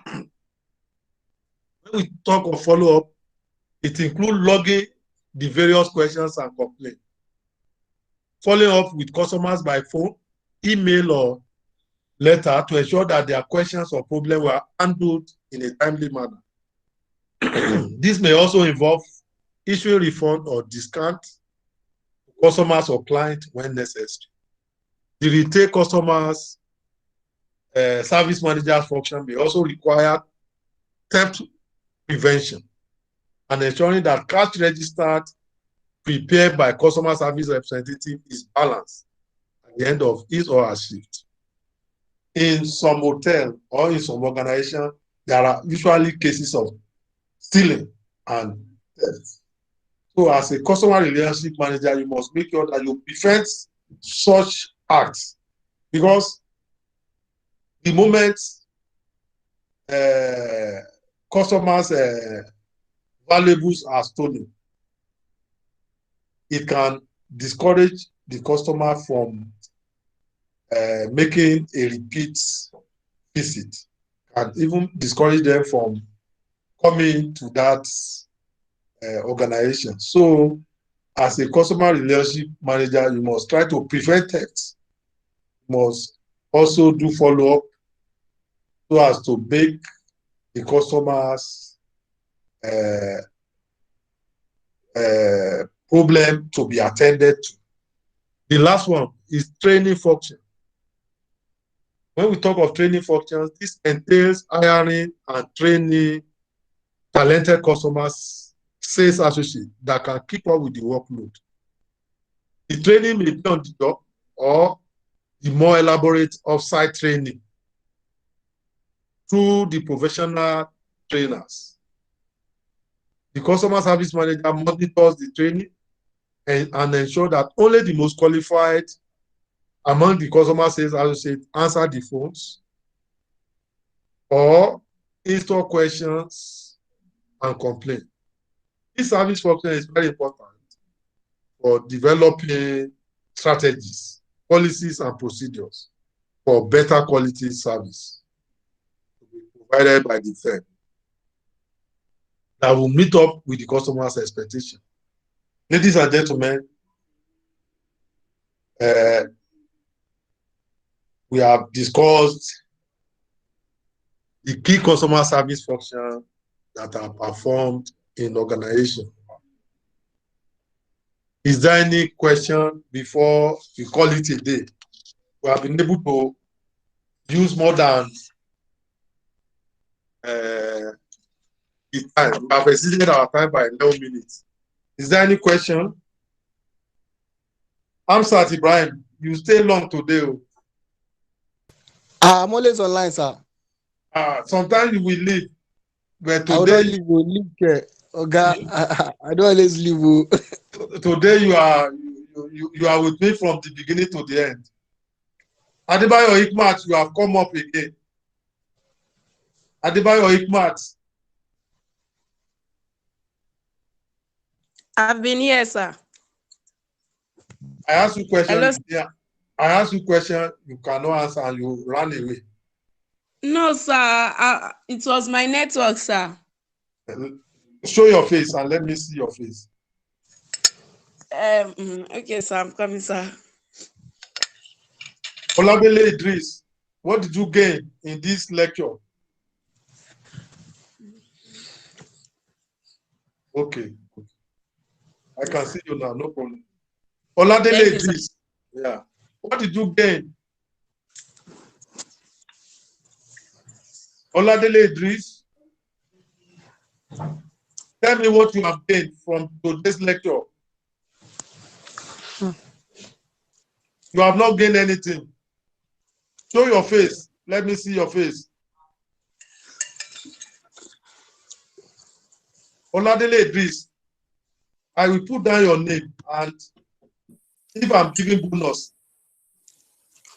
When we talk of follow-up, it includes logging the various questions and complaints, following up with customers by phone, email, or letter to ensure that their questions or problems were handled in a timely manner. This may also involve issuing refund or discount to customers or clients when necessary. The retail customers service manager's function may also require theft prevention and ensuring that cash registered prepared by customer service representative is balanced at the end of his or her shift. In some hotel or in some organization, there are usually cases of stealing and theft. So as a customer relationship manager, you must make sure that you prevent such acts, because the moment customers' valuables are stolen, it can discourage the customer from making a repeat visit, and even discourage them from coming to that organization. So as a customer relationship manager, you must try to prevent theft. You must also do follow-up so as to make the customers problem to be attended to. The last one is training function. When we talk of training functions, this entails hiring and training talented customers, sales associates that can keep up with the workload. The training may be on the job or the more elaborate off-site training through the professional trainers. The customer service manager monitors the training and ensure that only the most qualified among the customer sales associates answer the phones or install questions and complain. This service function is very important for developing strategies, policies, and procedures for better quality service to be provided by the firm that will meet up with the customer's expectation. Ladies and gentlemen, we have discussed the key customer service functions that are performed in organization. Is there any question before we call it a day? We have been able to use more than the time. We have exceeded our time by 11 minutes. Is there any question? Amsat Ibrahim. you stay long today. I'm always online, sir. Sometimes you will leave, but I will not today, leave here. Okay, I don't always leave. today you are with me from the beginning to the end. Adebayo Hikmat, you have come up again. Adebayo Hikmat. I've been here, sir. I ask you question. Hello. Yeah. I ask you question, you cannot answer and you run away. No, sir. It was my network, sir. Show your face and let me see your face. Okay, sir. I'm coming, sir. Olabele Idris, what did you gain in this lecture? Okay. I can see you now, no problem. Oladele Idris, yeah. What did you gain? Oladele Idris, tell me what you have gained from today's lecture. You have not gained anything. Show your face. Let me see your face. Oladele Idris, I will put down your name, and if I'm giving bonus,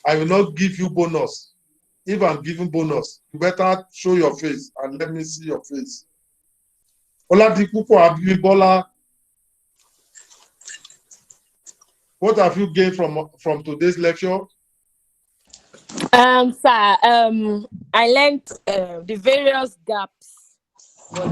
I will not give you bonus. If I'm giving bonus, you better show your face and let me see your face. Oladipupo Abibola, what have you gained from today's lecture? Sir, I learned the various gaps, but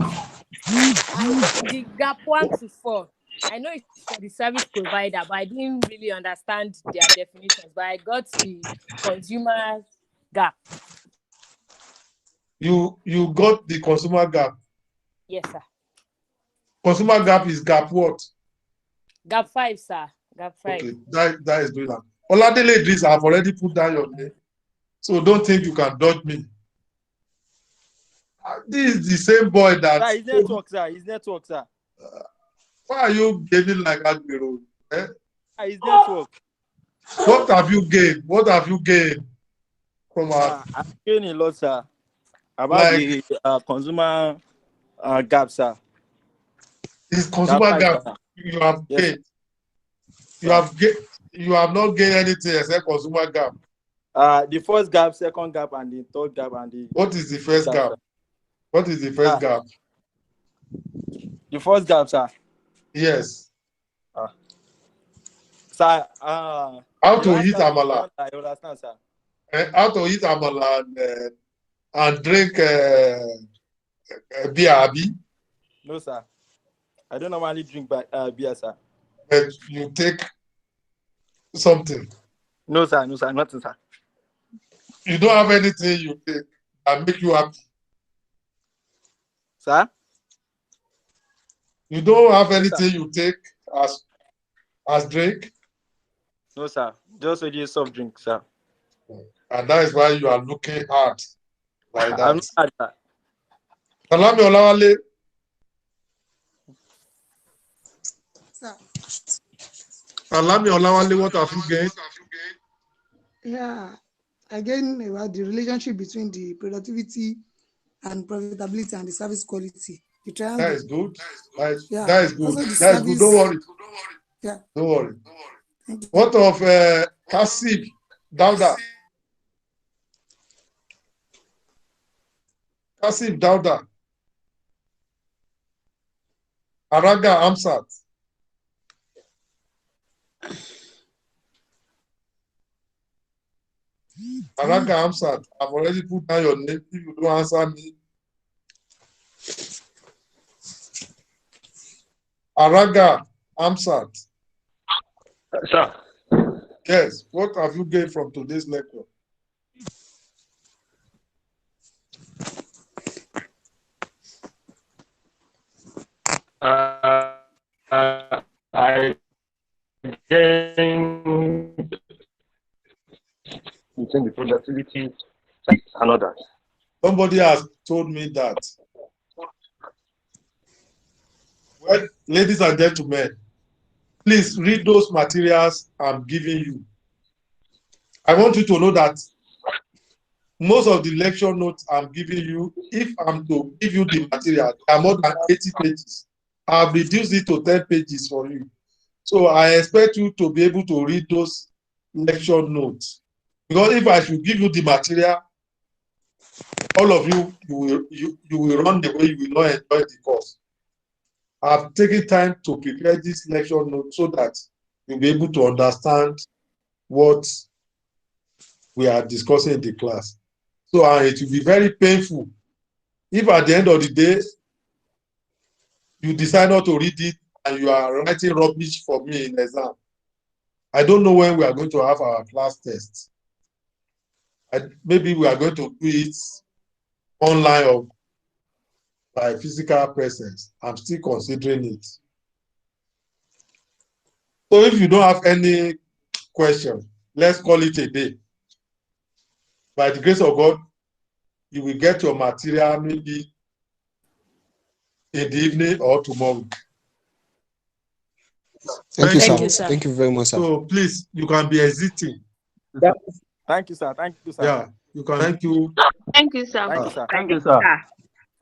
the gap 1 to 4. I know it's for the service provider, but I didn't really understand their definitions. But I got the consumer gap. You got the consumer gap. Yes, sir. Consumer gap is gap what? Gap 5, sir. Gap 5. Okay, that is doing that. Oladele Idris, I've already put down your name, so don't think you can dodge me. This is the same boy that. Sir, his network, sir. His network, sir. Why are you gaining like Agbero? His network. What have you gained? What have you gained from our? I'm gaining a lot, sir. About Like, the consumer gap, sir. This consumer gap Sir. you have gained. Sir. You have not gained anything except consumer gap. The first gap, second gap, and the third gap, and the. What is the first gap? What is the first gap? The first gap, sir. Yes. Sir, how to eat amala? I understand, sir. How to eat amala and drink beer, abi? No, sir. I don't normally drink beer, sir. But you take something. No, sir. No, sir. Nothing, sir. You don't have anything you take that make you happy. Sir? You don't have anything you take as drink? No, sir. Just a soft drink, sir. And that is why you are looking hard like that. I'm not hard, sir. Salami Olawale. Sir. Salami Olawale, what have you gained? Yeah, again about the relationship between the productivity and profitability and the service quality. The triangle. That is good. Yeah. That is good. Also the That is service, good. Don't worry. Yeah. Don't worry. What of Kasib Dauda? Kasib Dauda. Araga Amsat. Araga Amsat. I've already put down your name. If you don't answer me. Araga Amsat. Sir. Yes. What have you gained from today's lecture? I gained between the productivity and others. Somebody has told me that. Well, ladies and gentlemen, please read those materials I'm giving you. I want you to know that most of the lecture notes I'm giving you, if I'm to give you the material, there are more than 80 pages. I've reduced it to 10 pages for you. So I expect you to be able to read those lecture notes. Because if I should give you the material, all of you, you will run away, you will not enjoy the course. I've taken time to prepare this lecture note so that you'll be able to understand what we are discussing in the class. So it will be very painful if at the end of the day, you decide not to read it and you are writing rubbish for me in exam. I don't know when we are going to have our class test. Maybe we are going to do it online or by physical presence. I'm still considering it. So if you don't have any question, let's call it a day. By the grace of God, you will get your material maybe in the evening or tomorrow. Thank you, Thank sir. you, sir. Thank you very much, sir. So please, you can be exiting. Thank you, sir. Thank you, sir. Yeah, you can. Thank you. Thank you, sir. Thank you, sir. Thank you, sir.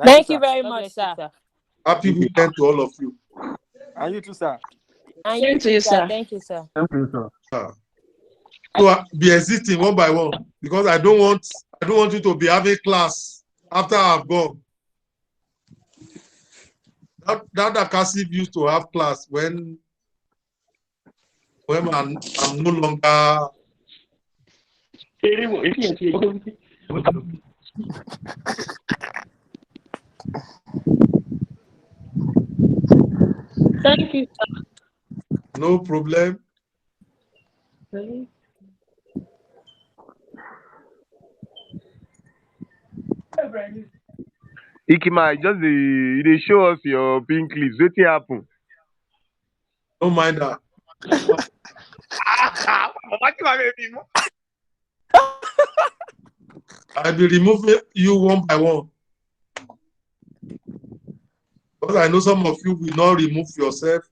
Thank you very much, sir. Happy weekend to all of you. And you too, sir. And Same you to too, you, sir. sir. Thank you, sir. Thank you, sir. So be exiting one by one because I don't want you to be having class after I've gone. That Akasif used to have class when I'm no longer. Thank you, sir. No problem. Ikima, just they show us your pink clips. What happen? Don't mind that. I'll be removing you one by one. Because I know some of you will not remove yourself